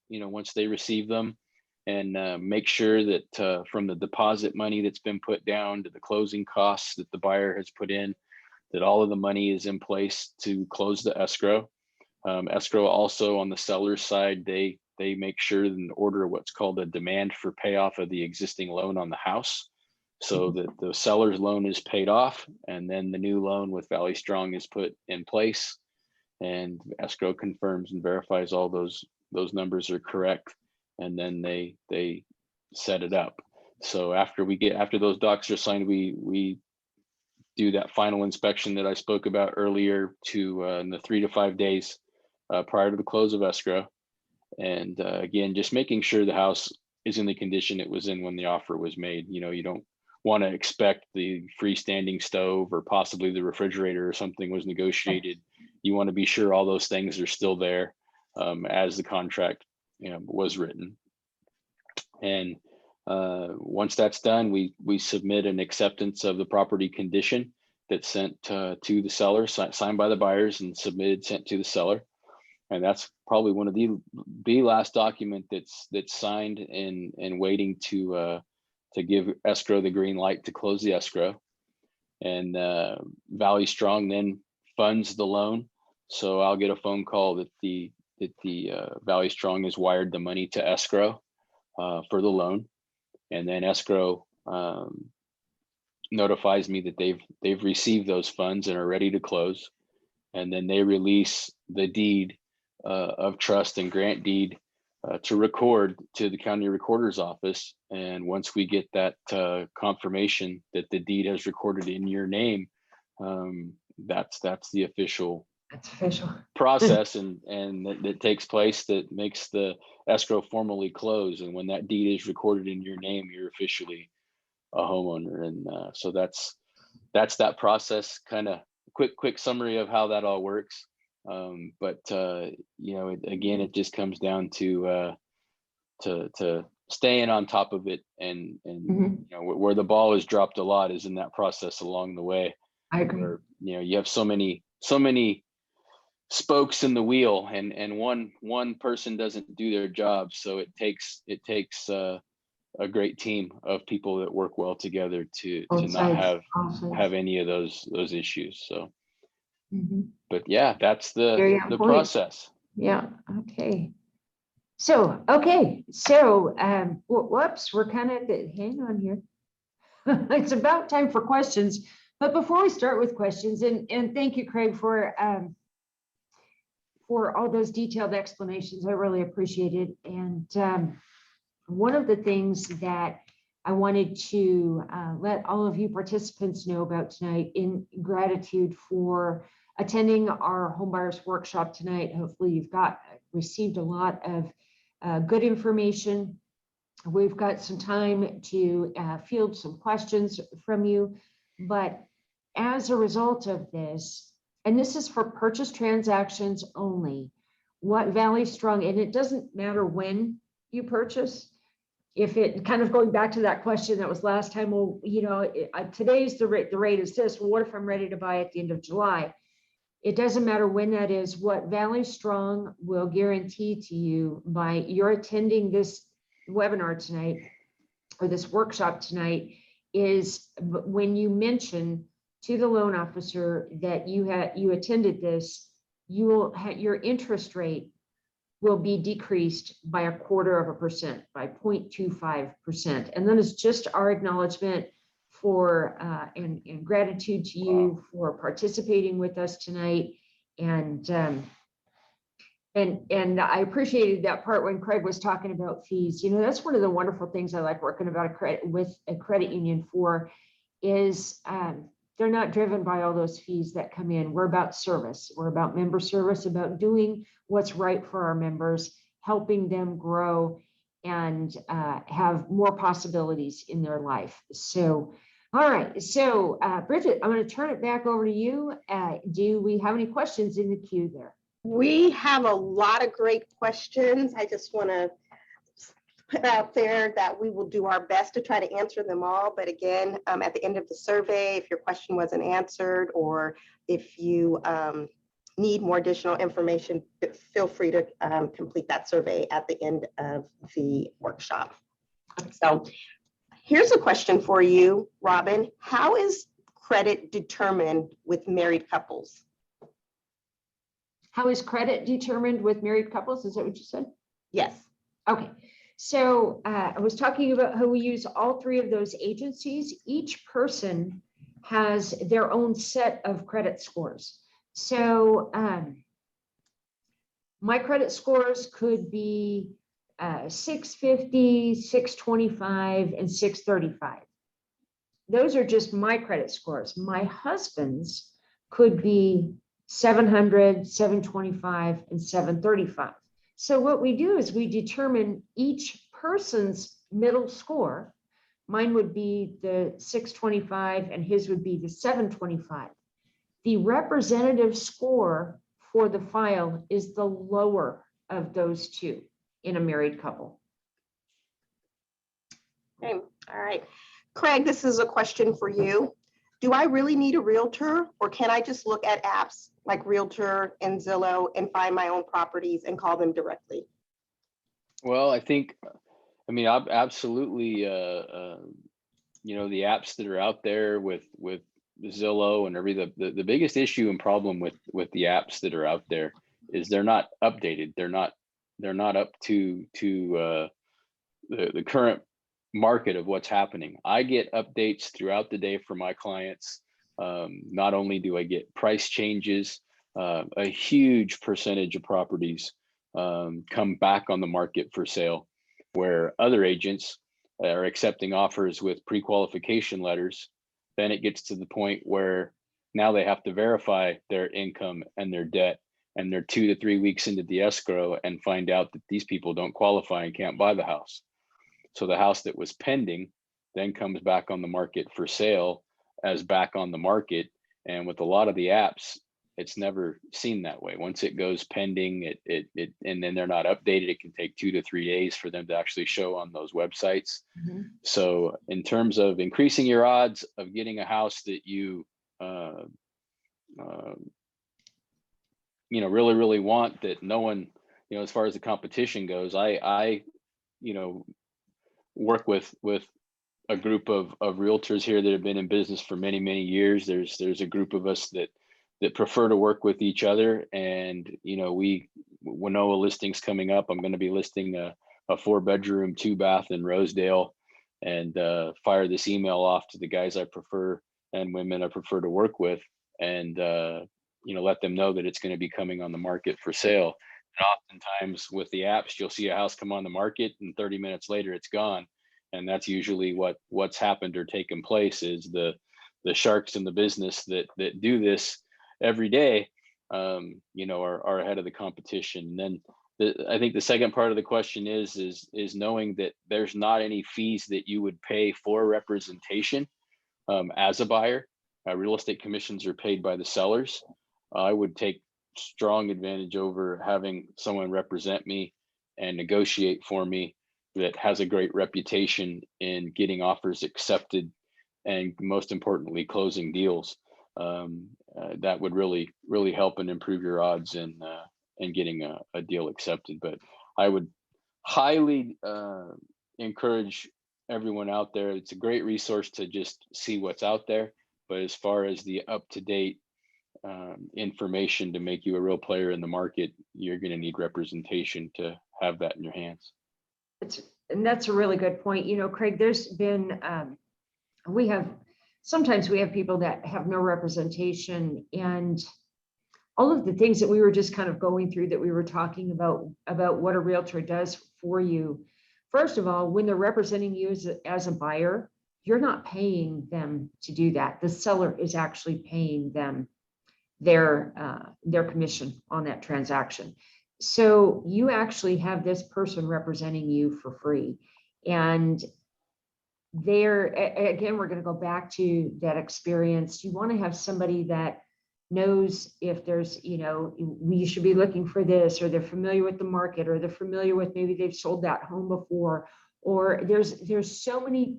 they receive them, and make sure that from the deposit money that's been put down to the closing costs that the buyer has put in, that all of the money is in place to close the escrow. Escrow also on the seller's side, they make sure and order what's called a demand for payoff of the existing loan on the house, so that the seller's loan is paid off, and then the new loan with Valley Strong is put in place, and escrow confirms and verifies all those numbers are correct, and then they set it up. So after those docs are signed, we do that final inspection that I spoke about earlier in the 3 to 5 days prior to the close of escrow. And again, just making sure the house is in the condition it was in when the offer was made. You don't want to expect the freestanding stove or possibly the refrigerator or something was negotiated. You want to be sure all those things are still there as the contract was written. And once that's done, we submit an acceptance of the property condition that's sent to the seller, signed by the buyers and sent to the seller. And that's probably one of the last document that's signed and waiting to give escrow the green light to close the escrow. And Valley Strong then funds the loan. So I'll get a phone call that the Valley Strong has wired the money to escrow for the loan, and then escrow notifies me that they've received those funds and are ready to close, and then they release the deed of trust and grant deed to record to the county recorder's office. And once we get that confirmation that the deed has recorded in your name, that's the official process and that takes place that makes the escrow formally close. And when that deed is recorded in your name, you're officially a homeowner. And so that's that process. Kind of quick summary of how that all works. But again, it just comes down to staying on top of it, and where the ball is dropped a lot is in that process along the way. I agree. Where, you have so many spokes in the wheel, and one person doesn't do their job. So it takes a great team of people that work well together to not have any of those issues. So, but yeah, that's the process. Yeah. Okay. So, whoops, we're kind of hang on here. It's about time for questions. But before we start with questions, and thank you, Craig, for all those detailed explanations. I really appreciate it. And one of the things that I wanted to let all of you participants know about tonight, in gratitude for attending our homebuyers workshop tonight. Hopefully you've received a lot of good information. We've got some time to field some questions from you, but as a result of this, and this is for purchase transactions only, what Valley Strong, and it doesn't matter when you purchase, if it kind of going back to that question that was last time, well, you know, today's the rate is this. Well, what if I'm ready to buy at the end of July? It doesn't matter when that is. What Valley Strong will guarantee to you by your attending this webinar tonight or this workshop tonight is when you mention to the loan officer that you attended this, you will have your interest rate will be decreased by 0.25%, by 0.25%. And that is just our acknowledgement for and gratitude to you for participating with us tonight. And I appreciated that part when Craig was talking about fees. You know, that's one of the wonderful things I like working with a credit union for is they're not driven by all those fees that come in. We're about service. We're about member service, about doing what's right for our members, helping them grow and have more possibilities in their life. So, all right. So, Bridget, I'm going to turn it back over to you. Do we have any questions in the queue there? We have a lot of great questions. I just want to put out there that we will do our best to try to answer them all. But again, at the end of the survey, if your question wasn't answered or if you need more additional information, feel free to complete that survey at the end of the workshop. So here's a question for you, Robin. How is credit determined with married couples? How is credit determined with married couples? Is that what you said? Yes. Okay. So I was talking about how we use all three of those agencies. Each person has their own set of credit scores. So my credit scores could be 650, 625, and 635. Those are just my credit scores. My husband's could be 700, 725, and 735. So what we do is we determine each person's middle score. Mine would be the 625 and his would be the 725. The representative score for the file is the lower of those two in a married couple. Okay. All right. Craig, this is a question for you. Do I really need a realtor or can I just look at apps like Realtor and Zillow and find my own properties and call them directly? Well, I mean, absolutely, you know, the apps that are out there with Zillow and everything, the biggest issue and problem with the apps that are out there is they're not updated. They're not up to the current market of what's happening. I get updates throughout the day for my clients. Not only do I get price changes, a huge percentage of properties come back on the market for sale, where other agents are accepting offers with pre-qualification letters. Then it gets to the point where now they have to verify their income and their debt, and they're 2 to 3 weeks into the escrow and find out that these people don't qualify and can't buy the house. So the house that was pending then comes back on the market for sale as back on the market. And with a lot of the apps, it's never seen that way. Once it goes pending, and then they're not updated, it can take 2 to 3 days for them to actually show on those websites. Mm-hmm. So in terms of increasing your odds of getting a house that you really, really want, that no one, as far as the competition goes, I work with a group of realtors here that have been in business for many, many years. There's a group of us that prefer to work with each other. And, when a listing's coming up, I'm going to be listing a 4-bedroom, 2-bath in Rosedale, and fire this email off to the guys I prefer and women I prefer to work with, and, let them know that it's going to be coming on the market for sale. And oftentimes with the apps, you'll see a house come on the market and 30 minutes later it's gone. And that's usually what's happened or taken place, is the sharks in the business that do this every day, are ahead of the competition. And then I think the second part of the question is knowing that there's not any fees that you would pay for representation as a buyer. Real estate commissions are paid by the sellers. I would take strong advantage over having someone represent me and negotiate for me that has a great reputation in getting offers accepted and most importantly, closing deals. That would really help and improve your odds in getting a deal accepted. But I would highly encourage everyone out there. It's a great resource to just see what's out there. But as far as the up-to-date information to make you a real player in the market, you're going to need representation to have that in your hands. And that's a really good point. You know, Craig, there's been, sometimes we have people that have no representation, and all of the things that we were just kind of going through that we were talking about what a realtor does for you. First of all, when they're representing you as a buyer, you're not paying them to do that. The seller is actually paying them their commission on that transaction. So you actually have this person representing you for free. And there, again, we're going to go back to that experience. You want to have somebody that knows if there's, you know, we should be looking for this, or they're familiar with the market, or they're familiar with, maybe they've sold that home before, or there's so many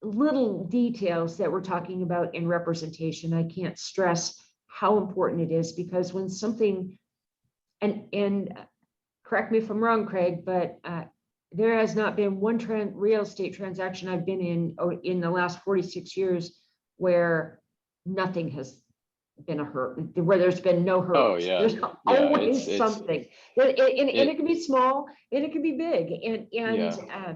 little details that we're talking about in representation. I can't stress how important it is, because when something, and correct me if I'm wrong, Craig, but there has not been one real estate transaction I've been in the last 46 years where nothing has been a hurt, where there's been no hurt. Oh yeah. There's always something. And it can be small and it can be big. And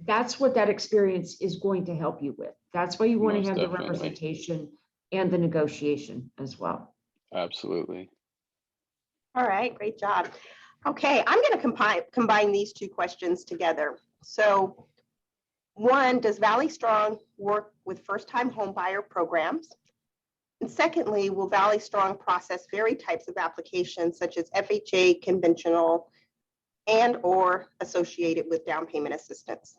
that's what that experience is going to help you with. That's why you want to have the representation and the negotiation as well. Absolutely. All right, great job. Okay, I'm going to combine these two questions together. So one, does Valley Strong work with first-time home buyer programs? And secondly, will Valley Strong process varied types of applications such as FHA, conventional, and or associated with down payment assistance?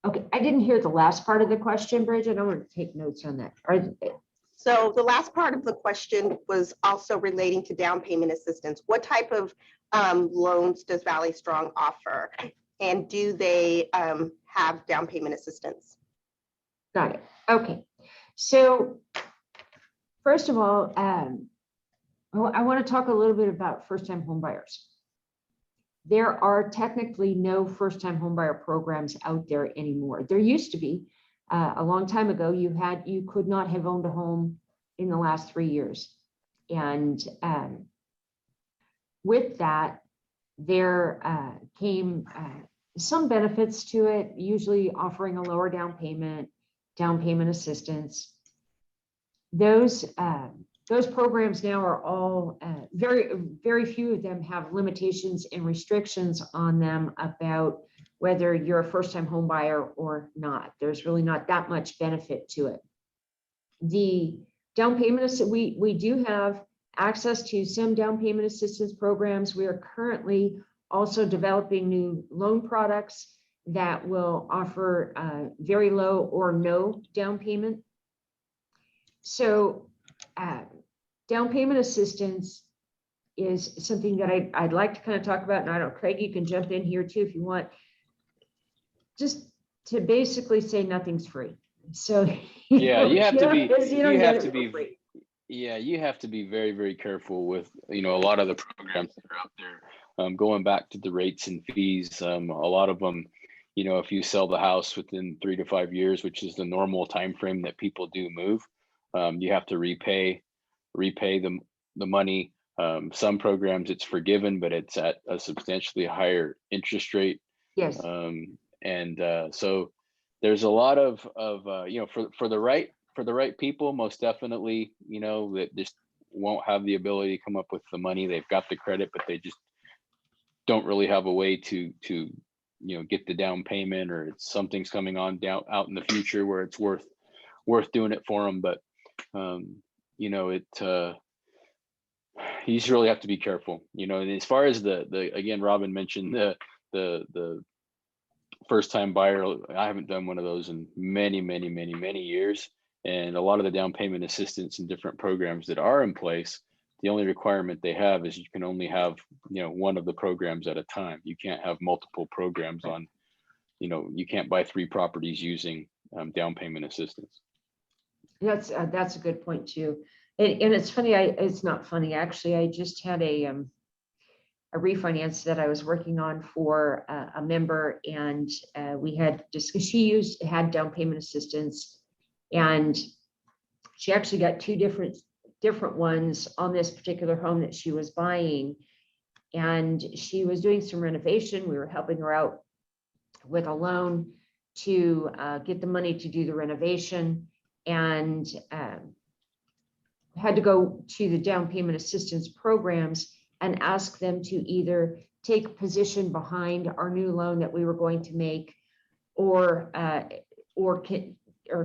Okay, I didn't hear the last part of the question, Bridget. I want to take notes on that. So the last part of the question was also relating to down payment assistance. What type of loans does Valley Strong offer? And do they have down payment assistance? Got it. Okay. So first of all, I want to talk a little bit about first-time home buyers. There are technically no first-time homebuyer programs out there anymore. There used to be a long time ago. You could not have owned a home in the last 3 years, and with that, there came some benefits to it. Usually, offering a lower down payment assistance. Those programs now are all very few of them have limitations and restrictions on them about whether you're a first-time home buyer or not. There's really not that much benefit to it. The down payment, we do have access to some down payment assistance programs. We are currently also developing new loan products that will offer very low or no down payment. So down payment assistance is something that I'd like to kind of talk about. And I don't, Craig, you can jump in here too if you want. Just to basically say nothing's free. So yeah, you have to be very, very careful with, you know, a lot of the programs that are out there. Going back to the rates and fees, a lot of them, you know, if you sell the house within 3 to 5 years, which is the normal time frame that people do move, you have to repay the money. Some programs it's forgiven, but it's at a substantially higher interest rate. Yes. So there's a lot of you know, for the right people, most definitely, you know, that just won't have the ability to come up with the money. They've got the credit, but they just don't really have a way to you know, get the down payment, or it's something's coming on down out in the future where it's worth doing it for them. But you know, you just really have to be careful, you know. And as far as the again, Robin mentioned the first time buyer, I haven't done one of those in many years. And a lot of the down payment assistance and different programs that are in place the only requirement they have is you can only have, one of the programs at a time. You can't have multiple programs on, you can't buy 3 properties using down payment assistance. That's a good point too. And it's funny, it's not funny, actually. I just had a refinance that I was working on for a member, and we had just, she had down payment assistance, and she actually got 2 different ones on this particular home that she was buying. And she was doing some renovation. We were helping her out with a loan to get the money to do the renovation, and had to go to the down payment assistance programs and ask them to either take position behind our new loan that we were going to make, or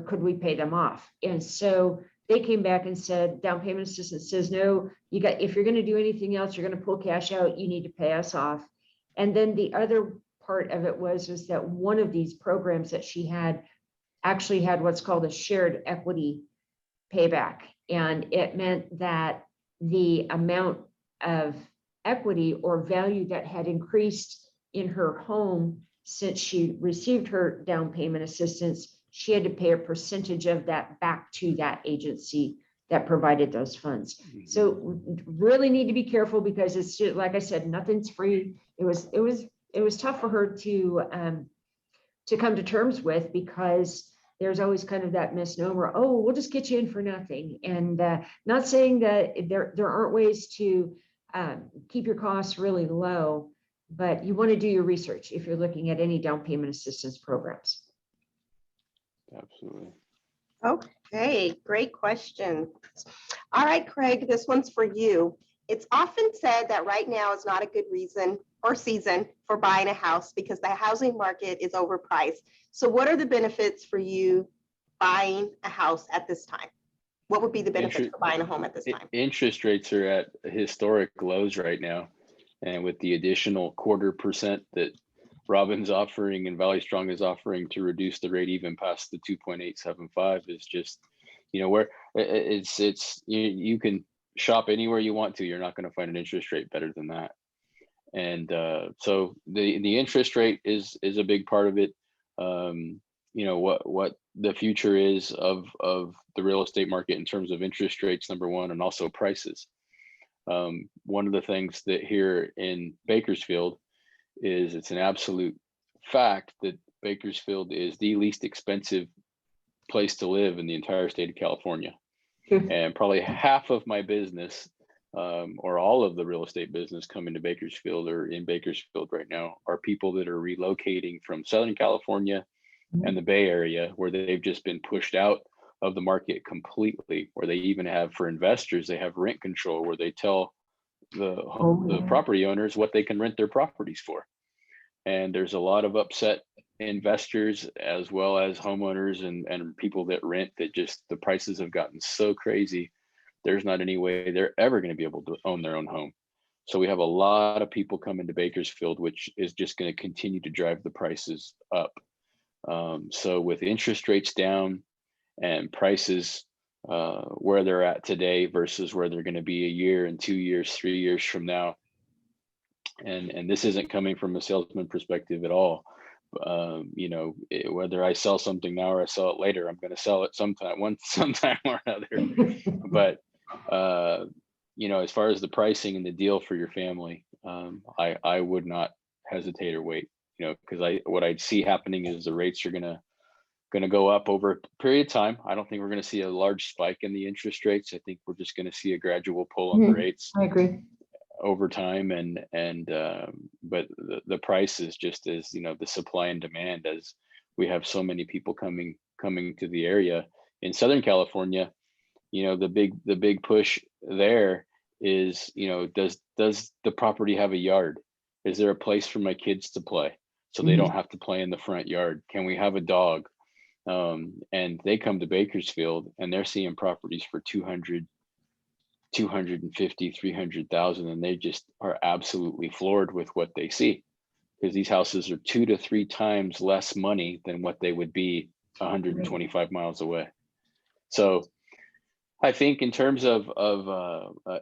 could we pay them off? And so they came back and said, down payment assistance says, no, if you're going to do anything else, you're going to pull cash out, you need to pay us off. And then the other part of it was that one of these programs that she had actually had what's called a shared equity payback. And it meant that the amount of equity or value that had increased in her home since she received her down payment assistance, she had to pay a percentage of that back to that agency that provided those funds. So really need to be careful, because it's just, like I said, nothing's free. It was tough for her to come to terms with, because there's always kind of that misnomer, oh, we'll just get you in for nothing. And not saying that there aren't ways to keep your costs really low, but you want to do your research if you're looking at any down payment assistance programs. Absolutely. Okay, great question. All right, Craig, this one's for you. It's often said that right now is not a good reason or season for buying a house because the housing market is overpriced. So what are the benefits for you buying a house at this time? What would be the benefits for buying a home at this time? Interest rates are at historic lows right now. And with the additional 0.25% that Robin's offering and Valley Strong is offering to reduce the rate even past the 2.875 is just, where it's you can shop anywhere you want to. You're not going to find an interest rate better than that. And so the interest rate is a big part of it. What the future is of the real estate market in terms of interest rates, number one, and also prices. One of the things that here in Bakersfield is it's an absolute fact that Bakersfield is the least expensive place to live in the entire state of California. And probably half of my business, or all of the real estate business coming to Bakersfield or in Bakersfield right now, are people that are relocating from Southern California and the Bay Area, where they've just been pushed out of the market completely, where they even have, for investors, they have rent control, where they tell the property owners what they can rent their properties for. And there's a lot of upset investors as well as homeowners and people that rent, that just the prices have gotten so crazy. There's not any way they're ever going to be able to own their own home. So we have a lot of people coming to Bakersfield, which is just going to continue to drive the prices up. So with interest rates down and prices where they're at today versus where they're going to be a year and 2 years, 3 years from now. And this isn't coming from a salesman perspective at all. Whether I sell something now or I sell it later, I'm going to sell it sometime or another. But, as far as the pricing and the deal for your family, I would not hesitate or wait, because what I see happening is the rates are going to go up over a period of time. I don't think we're going to see a large spike in the interest rates. I think we're just going to see a gradual pull on the rates. I agree. Over time, but the price is just as, the supply and demand, as we have so many people coming to the area in Southern California. The big push there is, does the property have a yard? Is there a place for my kids to play so they don't have to play in the front yard? Can we have a dog? And they come to Bakersfield and they're seeing properties for 250, 300,000, and they just are absolutely floored with what they see, because these houses are 2 to 3 times less money than what they would be 125 miles away. So I think in terms of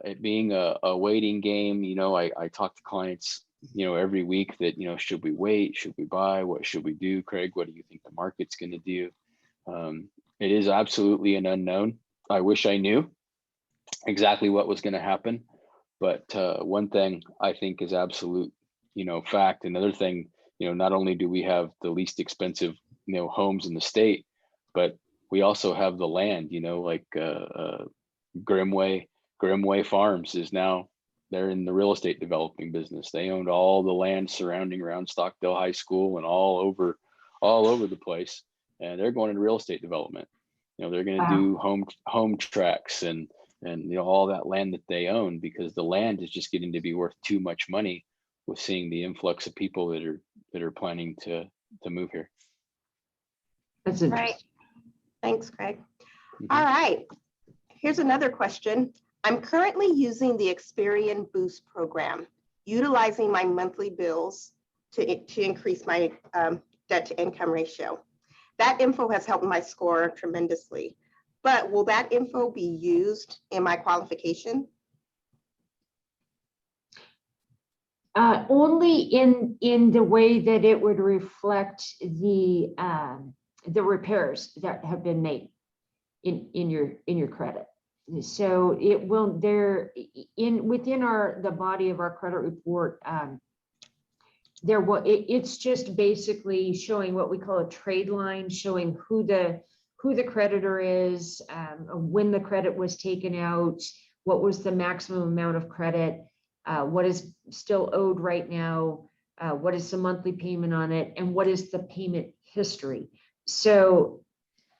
it being a waiting game, I talk to clients, every week that, should we wait? Should we buy? What should we do? Craig, what do you think the market's going to do? It is absolutely an unknown. I wish I knew exactly what was going to happen. But one thing I think is absolute, fact. Another thing, not only do we have the least expensive, homes in the state, but we also have the land, like Grimway Farms is now, they're in the real estate developing business. They owned all the land surrounding around Stockdale High School and all over the place. And they're going into real estate development. They're going to do home tracks and all that land that they own, because the land is just getting to be worth too much money with seeing the influx of people that are planning to move here. That's interesting. Right. Thanks, Craig. Mhm. All right. Here's another question. I'm currently using the Experian Boost program, utilizing my monthly bills to increase my debt to income ratio. That info has helped my score tremendously. But will that info be used in my qualification? Only in the way that it would reflect the repairs that have been made in your credit. So it will within the body of our credit report. It's just basically showing what we call a trade line, showing who the creditor is, when the credit was taken out, what was the maximum amount of credit, what is still owed right now, what is the monthly payment on it, and what is the payment history. So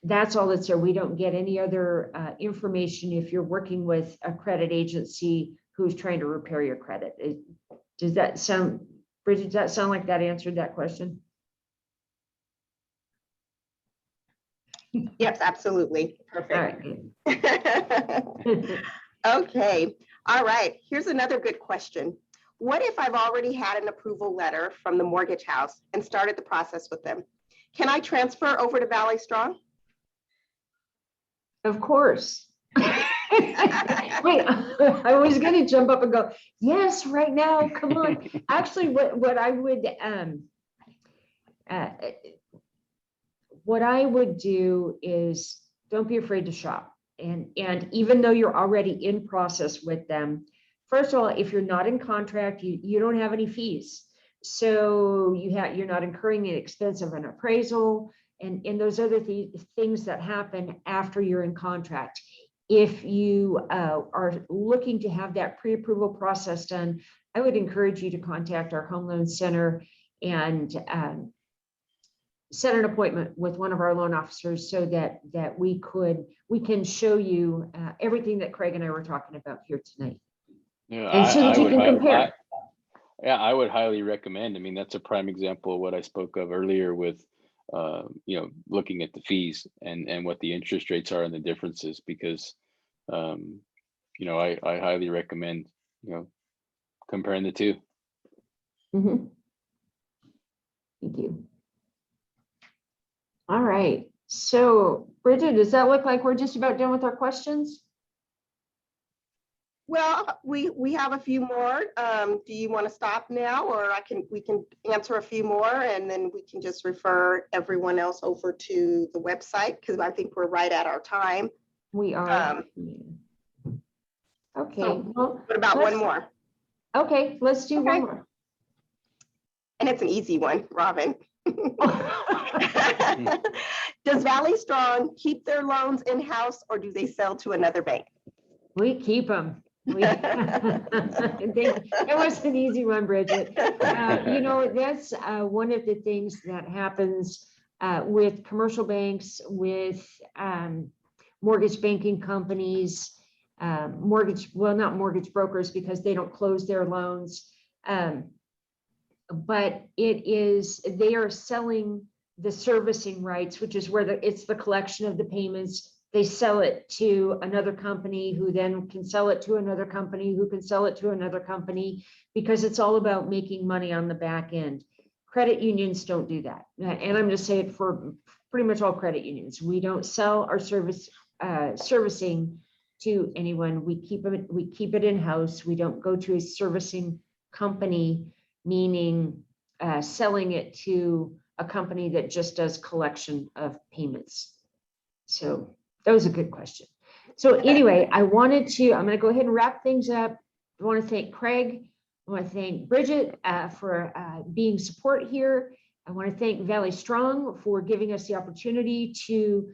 that's all that's there. We don't get any other information if you're working with a credit agency who's trying to repair your credit. Does that sound, Bridget, does that sound like that answered that question? Yes, absolutely. All Perfect. right. Okay. All right. Here's another good question. What if I've already had an approval letter from the mortgage house and started the process with them? Can I transfer over to Valley Strong? Of course. Wait, I was going to jump up and go, yes, right now, come on. Actually, what I would do is don't be afraid to shop. And even though you're already in process with them, first of all, if you're not in contract, you don't have any fees. So you're not incurring the expense of an appraisal and those other things that happen after you're in contract. If you are looking to have that pre-approval process done, I would encourage you to contact our home loan center and set an appointment with one of our loan officers so that we can show you everything that Craig and I were talking about here tonight. Yeah, And so that you can compare. I would highly recommend. I mean, that's a prime example of what I spoke of earlier with, looking at the fees and what the interest rates are and the differences, because, I highly recommend, comparing the two. Mhm. Thank you. All right. So, Bridget, does that look like we're just about done with our questions? Well, we have a few more. Do you want to stop now, or we can answer a few more and then we can just refer everyone else over to the website, because I think we're right at our time. We are. Okay. So Well, what about one more? Okay, let's do one more. And it's an easy one, Robin. Does Valley Strong keep their loans in-house or do they sell to another bank? We keep them. It was an easy one, Bridget. That's one of the things that happens with commercial banks, with mortgage banking companies, not mortgage brokers, because they don't close their loans. But they are selling the servicing rights, which is where it's the collection of the payments. They sell it to another company who then can sell it to another company who can sell it to another company, because it's all about making money on the back end. Credit unions don't do that. And I'm just saying for pretty much all credit unions, we don't sell our servicing to anyone. We keep it in-house. We don't go to a servicing company, meaning selling it to a company that just does collection of payments. So that was a good question. So anyway, I'm going to go ahead and wrap things up. I want to thank Craig. I want to thank Bridget for being support here. I want to thank Valley Strong for giving us the opportunity to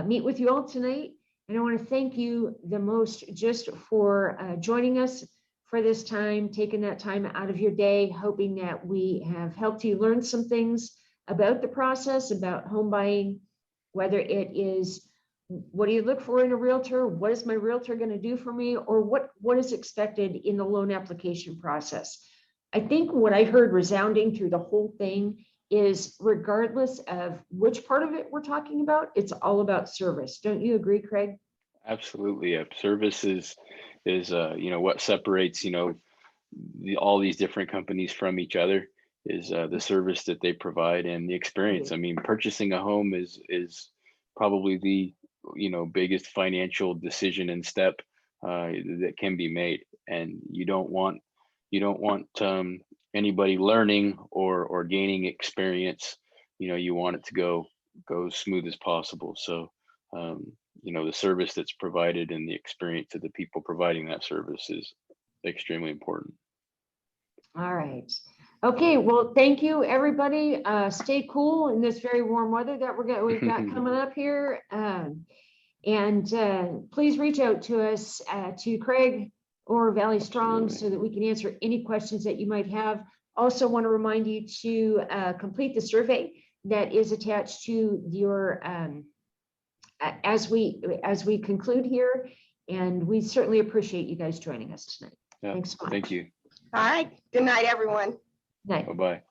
meet with you all tonight. And I want to thank you the most just for joining us for this time, taking that time out of your day, hoping that we have helped you learn some things about the process, about home buying, whether it is, what do you look for in a realtor? What is my realtor going to do for me? Or what is expected in the loan application process? I think what I heard resounding through the whole thing is, regardless of which part of it we're talking about, it's all about service. Don't you agree, Craig? Absolutely. Yeah. Service is what separates, all these different companies from each other is the service that they provide and the experience. I mean, purchasing a home is probably the biggest financial decision and step that can be made, and you don't want anybody learning or gaining experience. You want it to go smooth as possible. So the service that's provided and the experience of the people providing that service is extremely important. All right. Okay, well, thank you, everybody. Stay cool in this very warm weather that we've got coming up here. And please reach out to us, to Craig or Valley Strong, Absolutely. so that we can answer any questions that you might have. Also want to remind you to complete the survey that is attached to your, as we conclude here. And we certainly appreciate you guys joining us tonight. Yeah. Thanks so much. Thank you. All right. Good night, everyone. Night. Bye-bye.